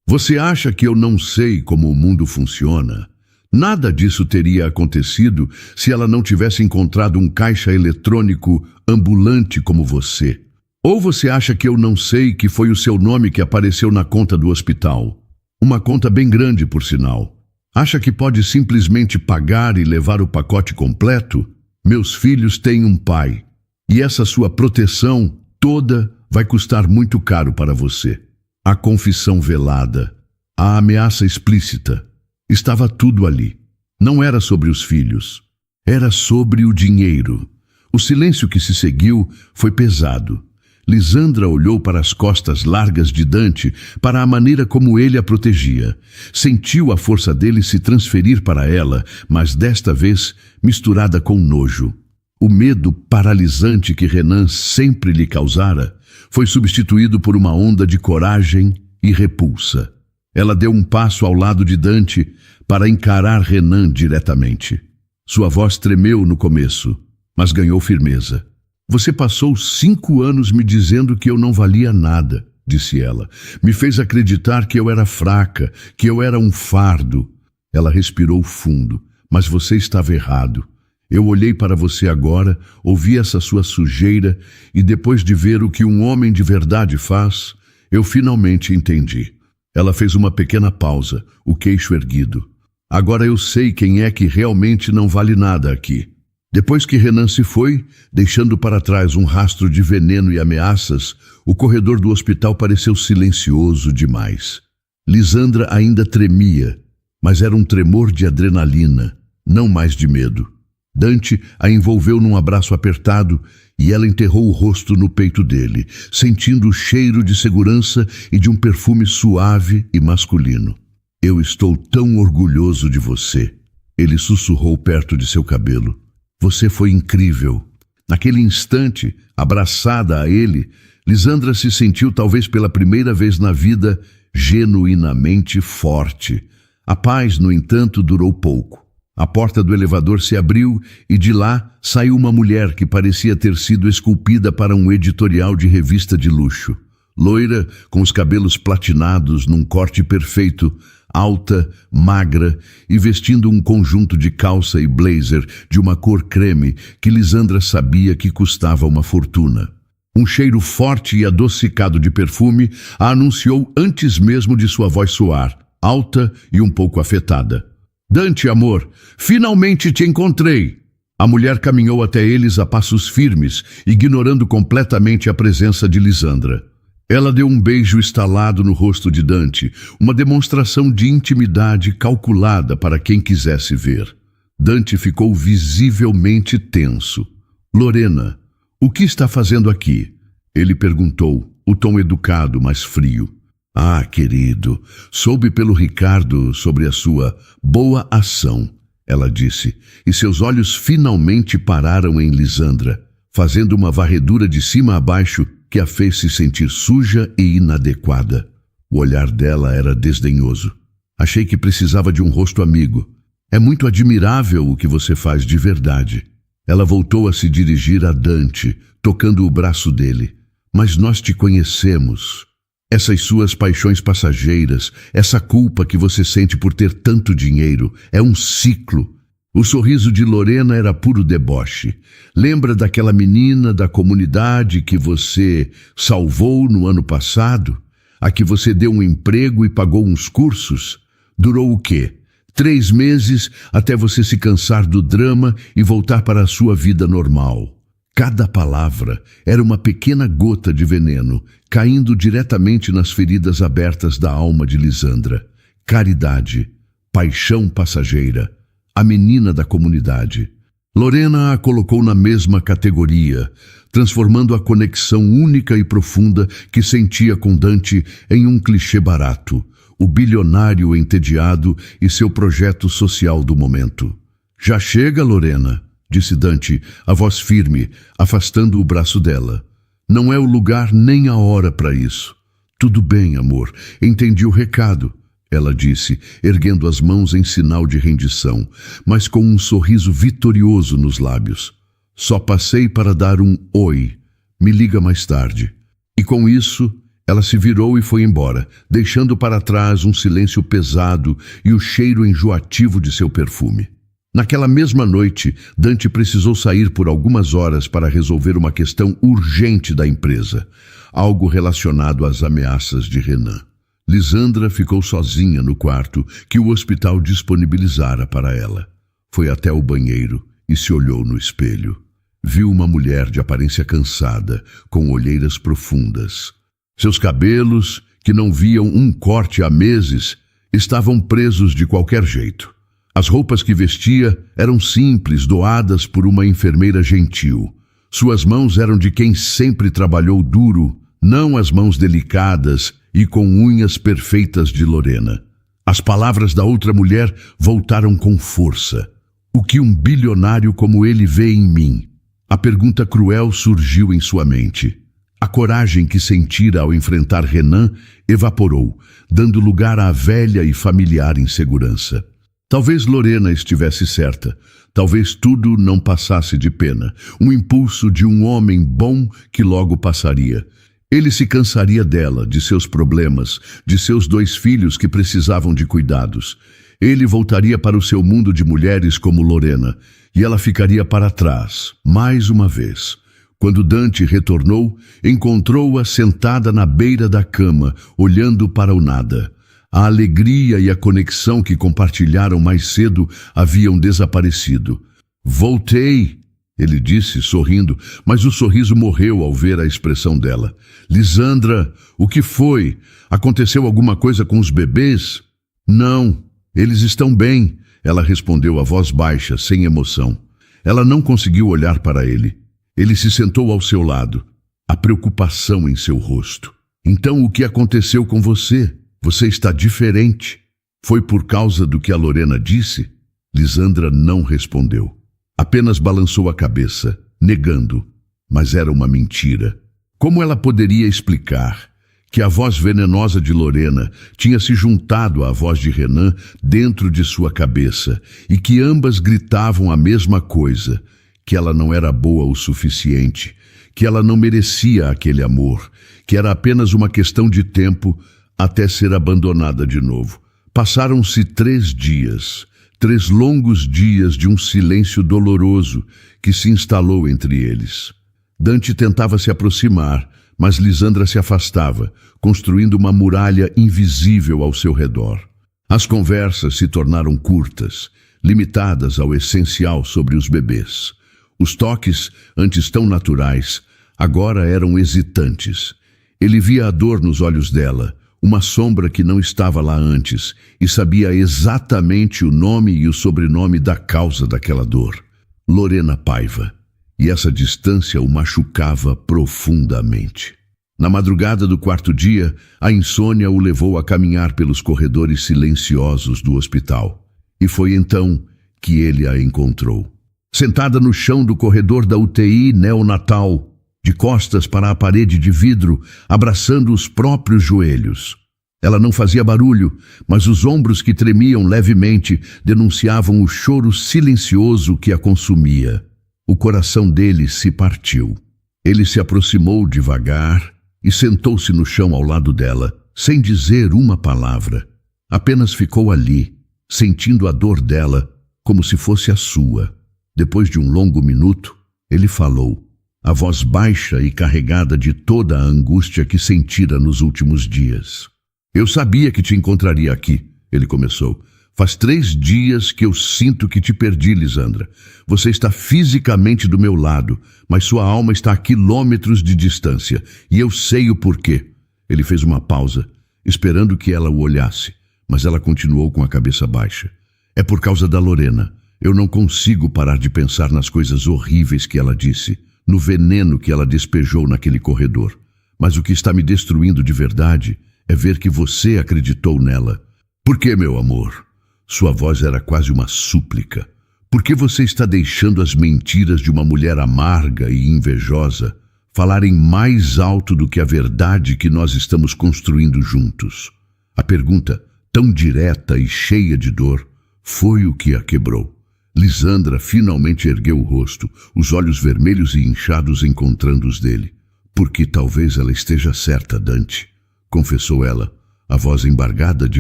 Você acha que eu não sei como o mundo funciona? Nada disso teria acontecido se ela não tivesse encontrado um caixa eletrônico ambulante como você. Ou você acha que eu não sei que foi o seu nome que apareceu na conta do hospital? Uma conta bem grande, por sinal. Acha que pode simplesmente pagar e levar o pacote completo? Meus filhos têm um pai. E essa sua proteção toda vai custar muito caro para você. A confissão velada, a ameaça explícita. Estava tudo ali. Não era sobre os filhos. Era sobre o dinheiro. O silêncio que se seguiu foi pesado. Lisandra olhou para as costas largas de Dante, para a maneira como ele a protegia. Sentiu a força dele se transferir para ela, mas desta vez misturada com nojo. O medo paralisante que Renan sempre lhe causara foi substituído por uma onda de coragem e repulsa. Ela deu um passo ao lado de Dante para encarar Renan diretamente. Sua voz tremeu no começo, mas ganhou firmeza. Você passou 5 anos me dizendo que eu não valia nada, disse ela. Me fez acreditar que eu era fraca, que eu era um fardo. Ela respirou fundo, mas você estava errado. Eu olhei para você agora, ouvi essa sua sujeira e depois de ver o que um homem de verdade faz, eu finalmente entendi. Ela fez uma pequena pausa, o queixo erguido. Agora eu sei quem é que realmente não vale nada aqui. Depois que Renan se foi, deixando para trás um rastro de veneno e ameaças, o corredor do hospital pareceu silencioso demais. Lisandra ainda tremia, mas era um tremor de adrenalina, não mais de medo. Dante a envolveu num abraço apertado e ela enterrou o rosto no peito dele, sentindo o cheiro de segurança e de um perfume suave e masculino. Eu estou tão orgulhoso de você, ele sussurrou perto de seu cabelo. Você foi incrível. Naquele instante, abraçada a ele, Lisandra se sentiu talvez pela primeira vez na vida genuinamente forte. A paz, no entanto, durou pouco. A porta do elevador se abriu e de lá saiu uma mulher que parecia ter sido esculpida para um editorial de revista de luxo. Loira, com os cabelos platinados num corte perfeito, alta, magra e vestindo um conjunto de calça e blazer de uma cor creme que Lisandra sabia que custava uma fortuna. Um cheiro forte e adocicado de perfume a anunciou antes mesmo de sua voz soar, alta e um pouco afetada. Dante, amor, finalmente te encontrei! A mulher caminhou até eles a passos firmes, ignorando completamente a presença de Lisandra. Ela deu um beijo estalado no rosto de Dante, uma demonstração de intimidade calculada para quem quisesse ver. Dante ficou visivelmente tenso. Lorena, o que está fazendo aqui? Ele perguntou, o tom educado, mas frio. Ah, querido, soube pelo Ricardo sobre a sua boa ação, ela disse, e seus olhos finalmente pararam em Lisandra, fazendo uma varredura de cima a baixo que a fez se sentir suja e inadequada. O olhar dela era desdenhoso. Achei que precisava de um rosto amigo. É muito admirável o que você faz de verdade. Ela voltou a se dirigir a Dante, tocando o braço dele. Mas nós te conhecemos. Essas suas paixões passageiras, essa culpa que você sente por ter tanto dinheiro, é um ciclo. O sorriso de Lorena era puro deboche. Lembra daquela menina da comunidade que você salvou no ano passado? A que você deu um emprego e pagou uns cursos? Durou o quê? 3 meses até você se cansar do drama e voltar para a sua vida normal. Cada palavra era uma pequena gota de veneno, caindo diretamente nas feridas abertas da alma de Lisandra. Caridade, paixão passageira, a menina da comunidade. Lorena a colocou na mesma categoria, transformando a conexão única e profunda que sentia com Dante em um clichê barato, o bilionário entediado e seu projeto social do momento. Já chega, Lorena, disse Dante, a voz firme, afastando o braço dela. Não é o lugar nem a hora para isso. Tudo bem, amor, entendi o recado, ela disse, erguendo as mãos em sinal de rendição, mas com um sorriso vitorioso nos lábios. Só passei para dar um oi. Me liga mais tarde. E com isso, ela se virou e foi embora, deixando para trás um silêncio pesado e o cheiro enjoativo de seu perfume. Naquela mesma noite, Dante precisou sair por algumas horas para resolver uma questão urgente da empresa, algo relacionado às ameaças de Renan. Lisandra ficou sozinha no quarto que o hospital disponibilizara para ela. Foi até o banheiro e se olhou no espelho. Viu uma mulher de aparência cansada, com olheiras profundas. Seus cabelos, que não viam um corte há meses, estavam presos de qualquer jeito. As roupas que vestia eram simples, doadas por uma enfermeira gentil. Suas mãos eram de quem sempre trabalhou duro, não as mãos delicadas e com unhas perfeitas de Lorena. As palavras da outra mulher voltaram com força. O que um bilionário como ele vê em mim? A pergunta cruel surgiu em sua mente. A coragem que sentira ao enfrentar Renan evaporou, dando lugar à velha e familiar insegurança. Talvez Lorena estivesse certa. Talvez tudo não passasse de pena. Um impulso de um homem bom que logo passaria. Ele se cansaria dela, de seus problemas, de seus 2 filhos que precisavam de cuidados. Ele voltaria para o seu mundo de mulheres como Lorena, e ela ficaria para trás, mais uma vez. Quando Dante retornou, encontrou-a sentada na beira da cama, olhando para o nada. A alegria e a conexão que compartilharam mais cedo haviam desaparecido. "Voltei", ele disse, sorrindo, mas o sorriso morreu ao ver a expressão dela. "Lisandra, o que foi? Aconteceu alguma coisa com os bebês?" "Não, eles estão bem", ela respondeu a voz baixa, sem emoção. Ela não conseguiu olhar para ele. Ele se sentou ao seu lado, a preocupação em seu rosto. "Então o que aconteceu com você? Você está diferente." "Foi por causa do que a Lorena disse?" Lisandra não respondeu. Apenas balançou a cabeça, negando, mas era uma mentira. Como ela poderia explicar que a voz venenosa de Lorena tinha se juntado à voz de Renan dentro de sua cabeça e que ambas gritavam a mesma coisa, que ela não era boa o suficiente, que ela não merecia aquele amor, que era apenas uma questão de tempo até ser abandonada de novo. Passaram-se 3 dias, 3 longos dias de um silêncio doloroso que se instalou entre eles. Dante tentava se aproximar, mas Lisandra se afastava, construindo uma muralha invisível ao seu redor. As conversas se tornaram curtas, limitadas ao essencial sobre os bebês. Os toques, antes tão naturais, agora eram hesitantes. Ele via a dor nos olhos dela, uma sombra que não estava lá antes, e sabia exatamente o nome e o sobrenome da causa daquela dor. Lorena Paiva. E essa distância o machucava profundamente. Na madrugada do 4º dia, a insônia o levou a caminhar pelos corredores silenciosos do hospital. E foi então que ele a encontrou. Sentada no chão do corredor da UTI neonatal, de costas para a parede de vidro, abraçando os próprios joelhos. Ela não fazia barulho, mas os ombros que tremiam levemente denunciavam o choro silencioso que a consumia. O coração dele se partiu. Ele se aproximou devagar e sentou-se no chão ao lado dela, sem dizer uma palavra. Apenas ficou ali, sentindo a dor dela como se fosse a sua. Depois de um longo minuto, ele falou, a voz baixa e carregada de toda a angústia que sentira nos últimos dias. "Eu sabia que te encontraria aqui", ele começou. "Faz 3 dias que eu sinto que te perdi, Lisandra. Você está fisicamente do meu lado, mas sua alma está a quilômetros de distância, e eu sei o porquê." Ele fez uma pausa, esperando que ela o olhasse, mas ela continuou com a cabeça baixa. "É por causa da Lorena. Eu não consigo parar de pensar nas coisas horríveis que ela disse, no veneno que ela despejou naquele corredor. Mas o que está me destruindo de verdade é ver que você acreditou nela." "Por que, meu amor?" Sua voz era quase uma súplica. "Por que você está deixando as mentiras de uma mulher amarga e invejosa falarem mais alto do que a verdade que nós estamos construindo juntos?" A pergunta, tão direta e cheia de dor, foi o que a quebrou. Lisandra finalmente ergueu o rosto, os olhos vermelhos e inchados encontrando os dele. "Porque talvez ela esteja certa, Dante", confessou ela, a voz embargada de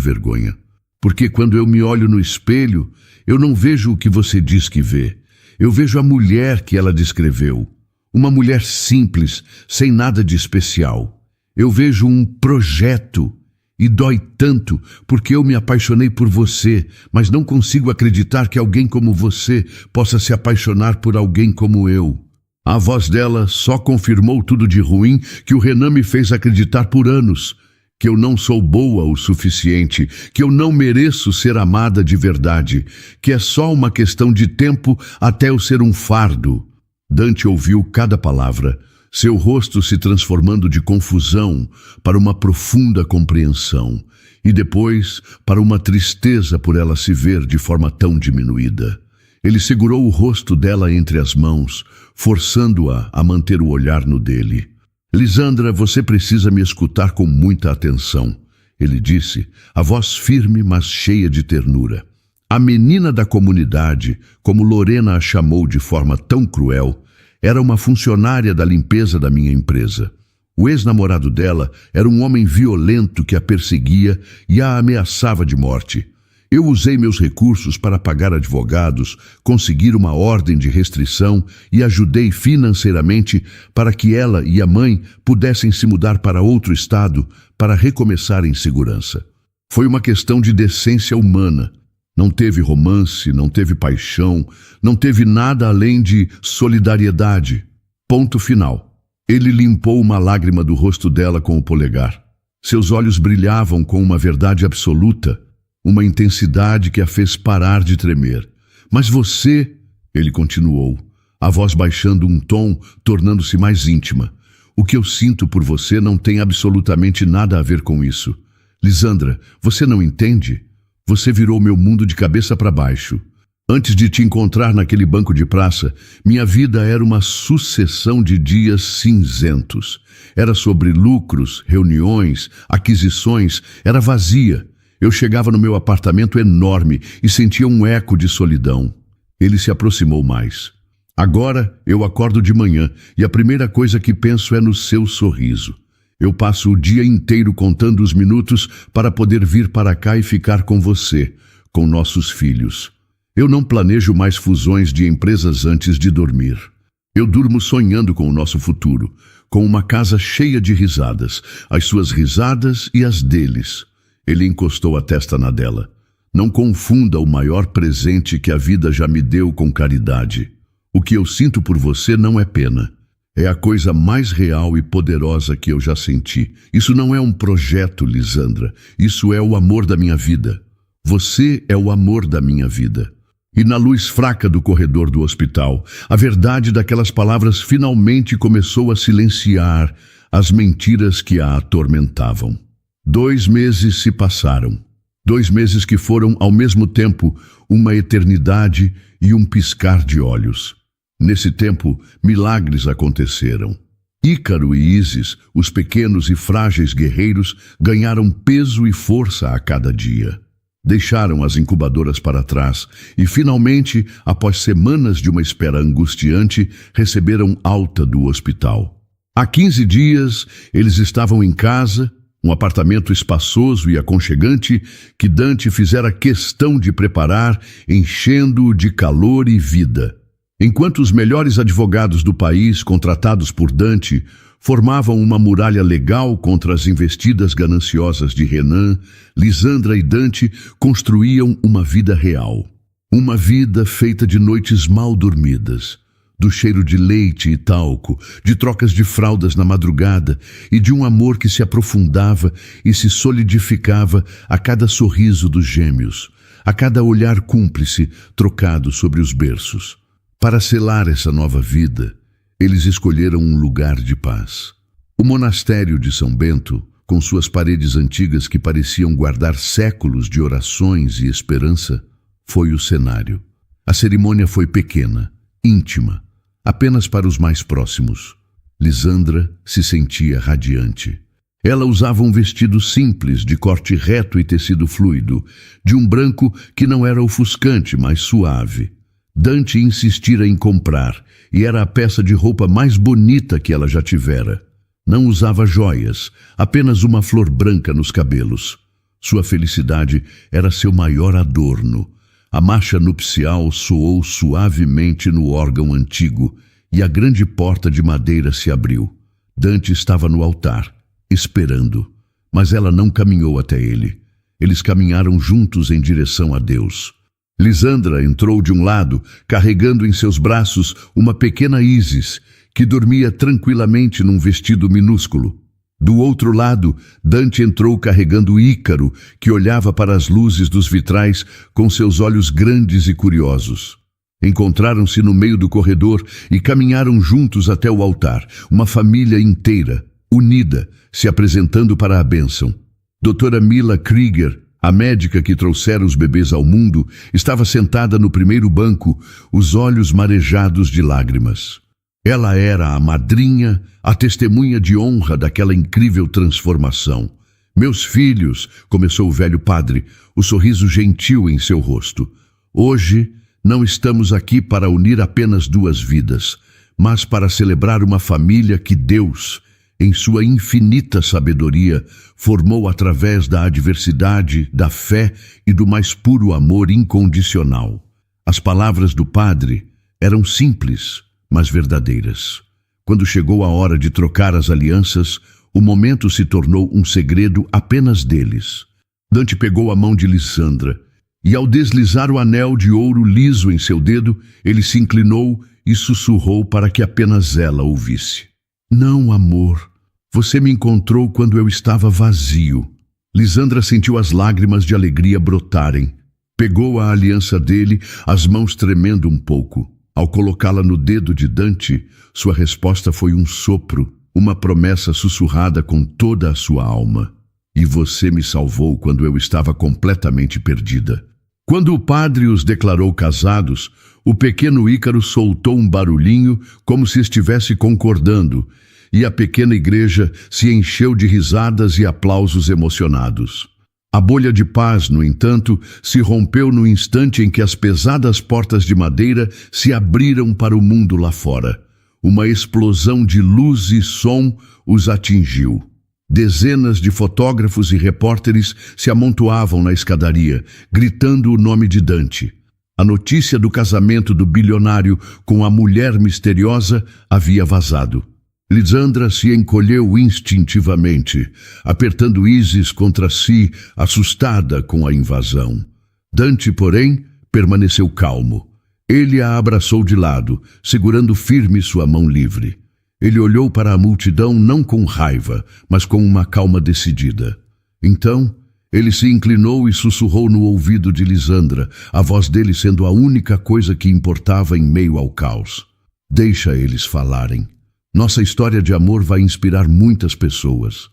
vergonha. "Porque quando eu me olho no espelho, eu não vejo o que você diz que vê. Eu vejo a mulher que ela descreveu. Uma mulher simples, sem nada de especial. Eu vejo um projeto. E dói tanto, porque eu me apaixonei por você, mas não consigo acreditar que alguém como você possa se apaixonar por alguém como eu." A voz dela só confirmou tudo de ruim que o Renan me fez acreditar por anos. Que eu não sou boa o suficiente, que eu não mereço ser amada de verdade, que é só uma questão de tempo até eu ser um fardo. Dante ouviu cada palavra, seu rosto se transformando de confusão para uma profunda compreensão, e depois para uma tristeza por ela se ver de forma tão diminuída. Ele segurou o rosto dela entre as mãos, forçando-a a manter o olhar no dele. "Lisandra, você precisa me escutar com muita atenção", ele disse, a voz firme, mas cheia de ternura. A menina da comunidade, como Lorena a chamou de forma tão cruel, era uma funcionária da limpeza da minha empresa. O ex-namorado dela era um homem violento que a perseguia e a ameaçava de morte. Eu usei meus recursos para pagar advogados, conseguir uma ordem de restrição e ajudei financeiramente para que ela e a mãe pudessem se mudar para outro estado para recomeçar em segurança. Foi uma questão de decência humana. Não teve romance, não teve paixão, não teve nada além de solidariedade. Ponto final. Ele limpou uma lágrima do rosto dela com o polegar. Seus olhos brilhavam com uma verdade absoluta, uma intensidade que a fez parar de tremer. Mas você, ele continuou, a voz baixando um tom, tornando-se mais íntima. O que eu sinto por você não tem absolutamente nada a ver com isso. Lisandra, você não entende? Você virou meu mundo de cabeça para baixo. Antes de te encontrar naquele banco de praça, minha vida era uma sucessão de dias cinzentos. Era sobre lucros, reuniões, aquisições, era vazia. Eu chegava no meu apartamento enorme e sentia um eco de solidão. Ele se aproximou mais. Agora eu acordo de manhã e a primeira coisa que penso é no seu sorriso. Eu passo o dia inteiro contando os minutos para poder vir para cá e ficar com você, com nossos filhos. Eu não planejo mais fusões de empresas antes de dormir. Eu durmo sonhando com o nosso futuro, com uma casa cheia de risadas, as suas risadas e as deles. Ele encostou a testa na dela. Não confunda o maior presente que a vida já me deu com caridade. O que eu sinto por você não é pena. É a coisa mais real e poderosa que eu já senti. Isso não é um projeto, Lisandra. Isso é o amor da minha vida. Você é o amor da minha vida. E na luz fraca do corredor do hospital, a verdade daquelas palavras finalmente começou a silenciar as mentiras que a atormentavam. 2 meses se passaram. 2 meses que foram, ao mesmo tempo, uma eternidade e um piscar de olhos. Nesse tempo, milagres aconteceram. Ícaro e Ísis, os pequenos e frágeis guerreiros, ganharam peso e força a cada dia. Deixaram as incubadoras para trás e, finalmente, após semanas de uma espera angustiante, receberam alta do hospital. Há 15 dias, eles estavam em casa, um apartamento espaçoso e aconchegante que Dante fizera questão de preparar, enchendo-o de calor e vida. Enquanto os melhores advogados do país, contratados por Dante, formavam uma muralha legal contra as investidas gananciosas de Renan, Lisandra e Dante construíam uma vida real. Uma vida feita de noites mal dormidas, do cheiro de leite e talco, de trocas de fraldas na madrugada e de um amor que se aprofundava e se solidificava a cada sorriso dos gêmeos, a cada olhar cúmplice trocado sobre os berços. Para selar essa nova vida, eles escolheram um lugar de paz. O monastério de São Bento, com suas paredes antigas que pareciam guardar séculos de orações e esperança, foi o cenário. A cerimônia foi pequena, íntima, apenas para os mais próximos. Lisandra se sentia radiante. Ela usava um vestido simples, de corte reto e tecido fluido, de um branco que não era ofuscante, mas suave. Dante insistira em comprar, e era a peça de roupa mais bonita que ela já tivera. Não usava joias, apenas uma flor branca nos cabelos. Sua felicidade era seu maior adorno. A marcha nupcial soou suavemente no órgão antigo, e a grande porta de madeira se abriu. Dante estava no altar, esperando, mas ela não caminhou até ele. Eles caminharam juntos em direção a Deus. Lisandra entrou de um lado, carregando em seus braços uma pequena Ísis, que dormia tranquilamente num vestido minúsculo. Do outro lado, Dante entrou carregando Ícaro, que olhava para as luzes dos vitrais com seus olhos grandes e curiosos. Encontraram-se no meio do corredor e caminharam juntos até o altar, uma família inteira, unida, se apresentando para a bênção. Doutora Mila Krieger, a médica que trouxera os bebês ao mundo, estava sentada no primeiro banco, os olhos marejados de lágrimas. Ela era a madrinha, a testemunha de honra daquela incrível transformação. Meus filhos, começou o velho padre, o sorriso gentil em seu rosto. Hoje não estamos aqui para unir apenas 2 vidas, mas para celebrar uma família que Deus, em sua infinita sabedoria, formou através da adversidade, da fé e do mais puro amor incondicional. As palavras do padre eram simples, mas verdadeiras. Quando chegou a hora de trocar as alianças, o momento se tornou um segredo apenas deles. Dante pegou a mão de Lisandra e, ao deslizar o anel de ouro liso em seu dedo, ele se inclinou e sussurrou para que apenas ela ouvisse. Não, amor, você me encontrou quando eu estava vazio. Lisandra sentiu as lágrimas de alegria brotarem. Pegou a aliança dele, as mãos tremendo um pouco. Ao colocá-la no dedo de Dante, sua resposta foi um sopro, uma promessa sussurrada com toda a sua alma. E você me salvou quando eu estava completamente perdida. Quando o padre os declarou casados, o pequeno Ícaro soltou um barulhinho como se estivesse concordando, e a pequena igreja se encheu de risadas e aplausos emocionados. A bolha de paz, no entanto, se rompeu no instante em que as pesadas portas de madeira se abriram para o mundo lá fora. Uma explosão de luz e som os atingiu. Dezenas de fotógrafos e repórteres se amontoavam na escadaria, gritando o nome de Dante. A notícia do casamento do bilionário com a mulher misteriosa havia vazado. Lisandra se encolheu instintivamente, apertando Ísis contra si, assustada com a invasão. Dante, porém, permaneceu calmo. Ele a abraçou de lado, segurando firme sua mão livre. Ele olhou para a multidão não com raiva, mas com uma calma decidida. Então, ele se inclinou e sussurrou no ouvido de Lisandra, a voz dele sendo a única coisa que importava em meio ao caos. Deixa eles falarem. Nossa história de amor vai inspirar muitas pessoas.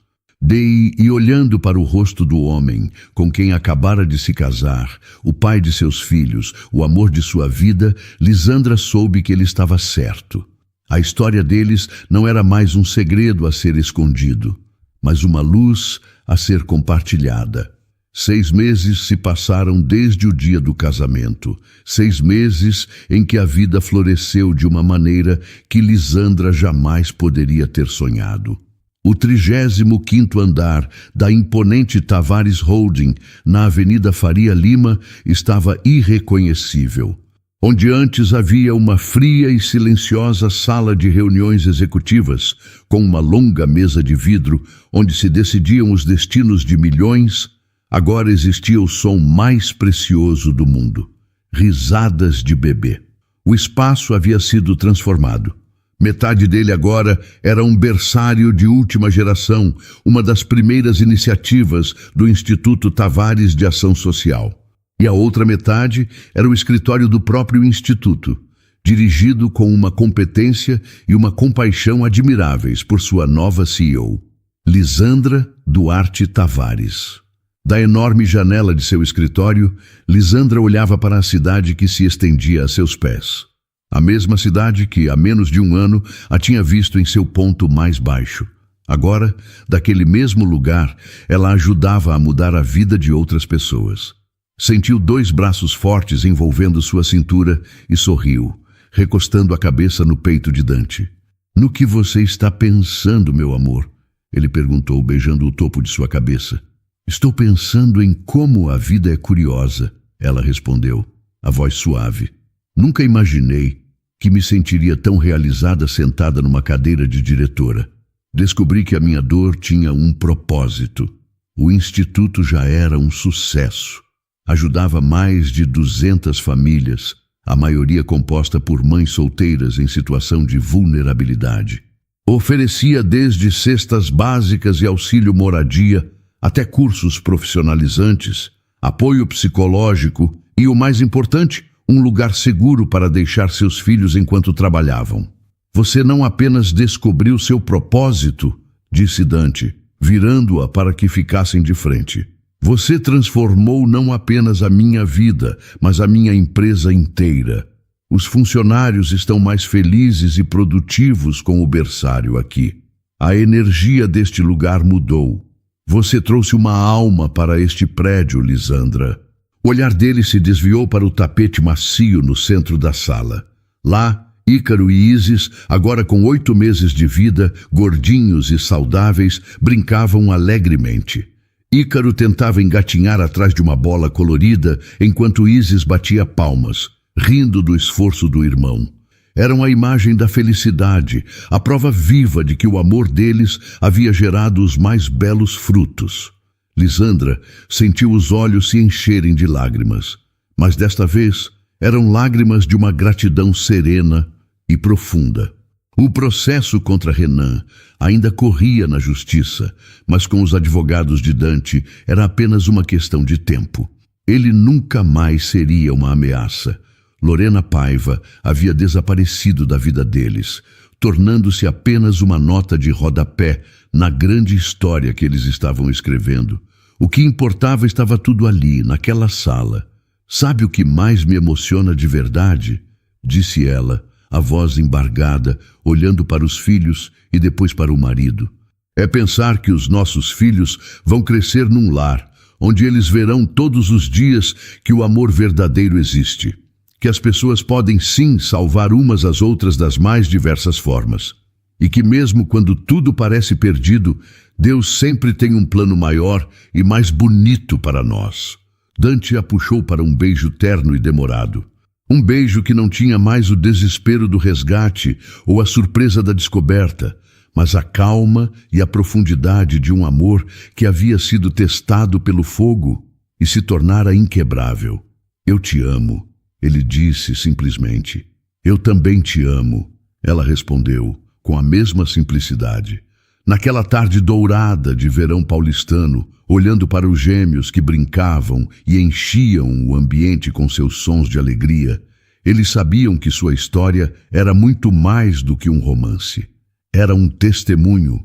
E olhando para o rosto do homem com quem acabara de se casar, o pai de seus filhos, o amor de sua vida, Lisandra soube que ele estava certo. A história deles não era mais um segredo a ser escondido, mas uma luz a ser compartilhada. 6 meses se passaram desde o dia do casamento. 6 meses em que a vida floresceu de uma maneira que Lisandra jamais poderia ter sonhado. O 35º andar da imponente Tavares Holding, na Avenida Faria Lima, estava irreconhecível. Onde antes havia uma fria e silenciosa sala de reuniões executivas, com uma longa mesa de vidro, onde se decidiam os destinos de milhões, agora existia o som mais precioso do mundo: risadas de bebê. O espaço havia sido transformado. Metade dele agora era um berçário de última geração, uma das primeiras iniciativas do Instituto Tavares de Ação Social. E a outra metade era o escritório do próprio Instituto, dirigido com uma competência e uma compaixão admiráveis por sua nova CEO, Lisandra Duarte Tavares. Da enorme janela de seu escritório, Lisandra olhava para a cidade que se estendia a seus pés. A mesma cidade que, há menos de um ano, a tinha visto em seu ponto mais baixo. Agora, daquele mesmo lugar, ela ajudava a mudar a vida de outras pessoas. Sentiu 2 braços fortes envolvendo sua cintura e sorriu, recostando a cabeça no peito de Dante. "No que você está pensando, meu amor?" ele perguntou, beijando o topo de sua cabeça. "Estou pensando em como a vida é curiosa", ela respondeu, a voz suave. "Nunca imaginei que me sentiria tão realizada sentada numa cadeira de diretora. Descobri que a minha dor tinha um propósito. O Instituto já era um sucesso. Ajudava mais de 200 famílias, a maioria composta por mães solteiras em situação de vulnerabilidade. Oferecia desde cestas básicas e auxílio moradia, até cursos profissionalizantes, apoio psicológico e, o mais importante, um lugar seguro para deixar seus filhos enquanto trabalhavam. "Você não apenas descobriu seu propósito", disse Dante, virando-a para que ficassem de frente. "Você transformou não apenas a minha vida, mas a minha empresa inteira. Os funcionários estão mais felizes e produtivos com o berçário aqui. A energia deste lugar mudou. Você trouxe uma alma para este prédio, Lisandra." O olhar dele se desviou para o tapete macio no centro da sala. Lá, Ícaro e Ísis, agora com 8 meses de vida, gordinhos e saudáveis, brincavam alegremente. Ícaro tentava engatinhar atrás de uma bola colorida, enquanto Ísis batia palmas, rindo do esforço do irmão. Eram a imagem da felicidade, a prova viva de que o amor deles havia gerado os mais belos frutos. Lisandra sentiu os olhos se encherem de lágrimas, mas desta vez eram lágrimas de uma gratidão serena e profunda. O processo contra Renan ainda corria na justiça, mas com os advogados de Dante era apenas uma questão de tempo. Ele nunca mais seria uma ameaça. Lorena Paiva havia desaparecido da vida deles, tornando-se apenas uma nota de rodapé na grande história que eles estavam escrevendo. O que importava estava tudo ali, naquela sala. "Sabe o que mais me emociona de verdade?" disse ela, a voz embargada, olhando para os filhos e depois para o marido. "É pensar que os nossos filhos vão crescer num lar, onde eles verão todos os dias que o amor verdadeiro existe. Que as pessoas podem sim salvar umas às outras das mais diversas formas. E que mesmo quando tudo parece perdido, Deus sempre tem um plano maior e mais bonito para nós." Dante a puxou para um beijo terno e demorado. Um beijo que não tinha mais o desespero do resgate ou a surpresa da descoberta, mas a calma e a profundidade de um amor que havia sido testado pelo fogo e se tornara inquebrável. "Eu te amo", ele disse simplesmente. "Eu também te amo", ela respondeu, com a mesma simplicidade. Naquela tarde dourada de verão paulistano, olhando para os gêmeos que brincavam e enchiam o ambiente com seus sons de alegria, eles sabiam que sua história era muito mais do que um romance. Era um testemunho.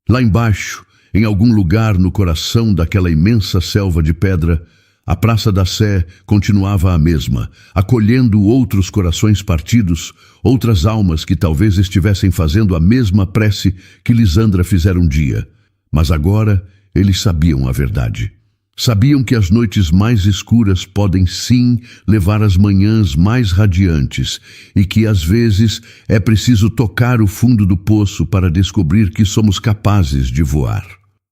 Lá embaixo, em algum lugar no coração daquela imensa selva de pedra, a Praça da Sé continuava a mesma, acolhendo outros corações partidos, outras almas que talvez estivessem fazendo a mesma prece que Lisandra fizera um dia. Mas agora eles sabiam a verdade. Sabiam que as noites mais escuras podem sim levar às manhãs mais radiantes e que às vezes é preciso tocar o fundo do poço para descobrir que somos capazes de voar.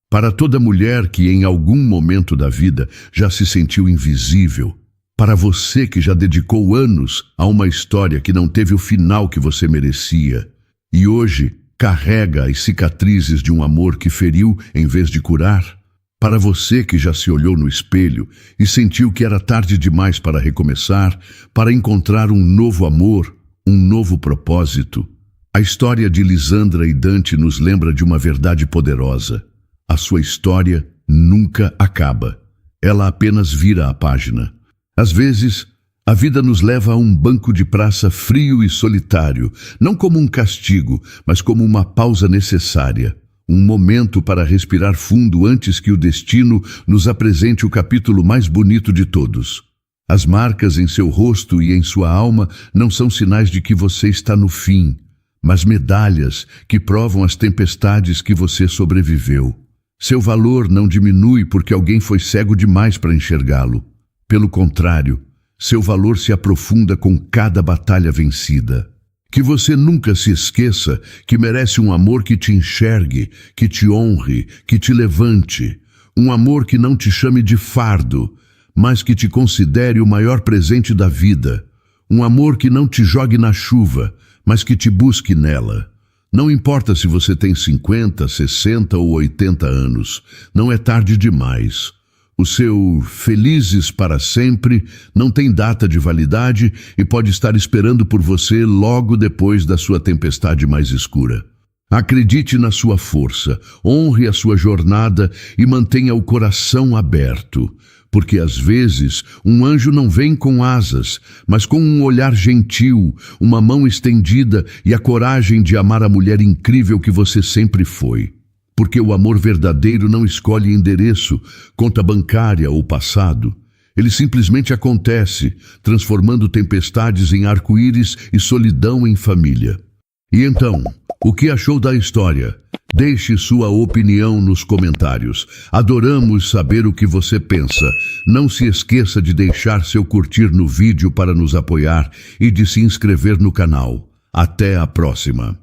Para toda mulher que em algum momento da vida já se sentiu invisível, para você que já dedicou anos a uma história que não teve o final que você merecia e hoje carrega as cicatrizes de um amor que feriu em vez de curar, para você que já se olhou no espelho e sentiu que era tarde demais para recomeçar, para encontrar um novo amor, um novo propósito, a história de Lisandra e Dante nos lembra de uma verdade poderosa. A sua história nunca acaba. Ela apenas vira a página. Às vezes, a vida nos leva a um banco de praça frio e solitário, não como um castigo, mas como uma pausa necessária. Um momento para respirar fundo antes que o destino nos apresente o capítulo mais bonito de todos. As marcas em seu rosto e em sua alma não são sinais de que você está no fim, mas medalhas que provam as tempestades que você sobreviveu. Seu valor não diminui porque alguém foi cego demais para enxergá-lo. Pelo contrário, seu valor se aprofunda com cada batalha vencida. Que você nunca se esqueça que merece um amor que te enxergue, que te honre, que te levante. Um amor que não te chame de fardo, mas que te considere o maior presente da vida. Um amor que não te jogue na chuva, mas que te busque nela. Não importa se você tem 50, 60 ou 80 anos, não é tarde demais. O seu felizes para sempre não tem data de validade e pode estar esperando por você logo depois da sua tempestade mais escura. Acredite na sua força, honre a sua jornada e mantenha o coração aberto, porque às vezes um anjo não vem com asas, mas com um olhar gentil, uma mão estendida e a coragem de amar a mulher incrível que você sempre foi. Porque o amor verdadeiro não escolhe endereço, conta bancária ou passado. Ele simplesmente acontece, transformando tempestades em arco-íris e solidão em família. E então, o que achou da história? Deixe sua opinião nos comentários. Adoramos saber o que você pensa. Não se esqueça de deixar seu curtir no vídeo para nos apoiar e de se inscrever no canal. Até a próxima.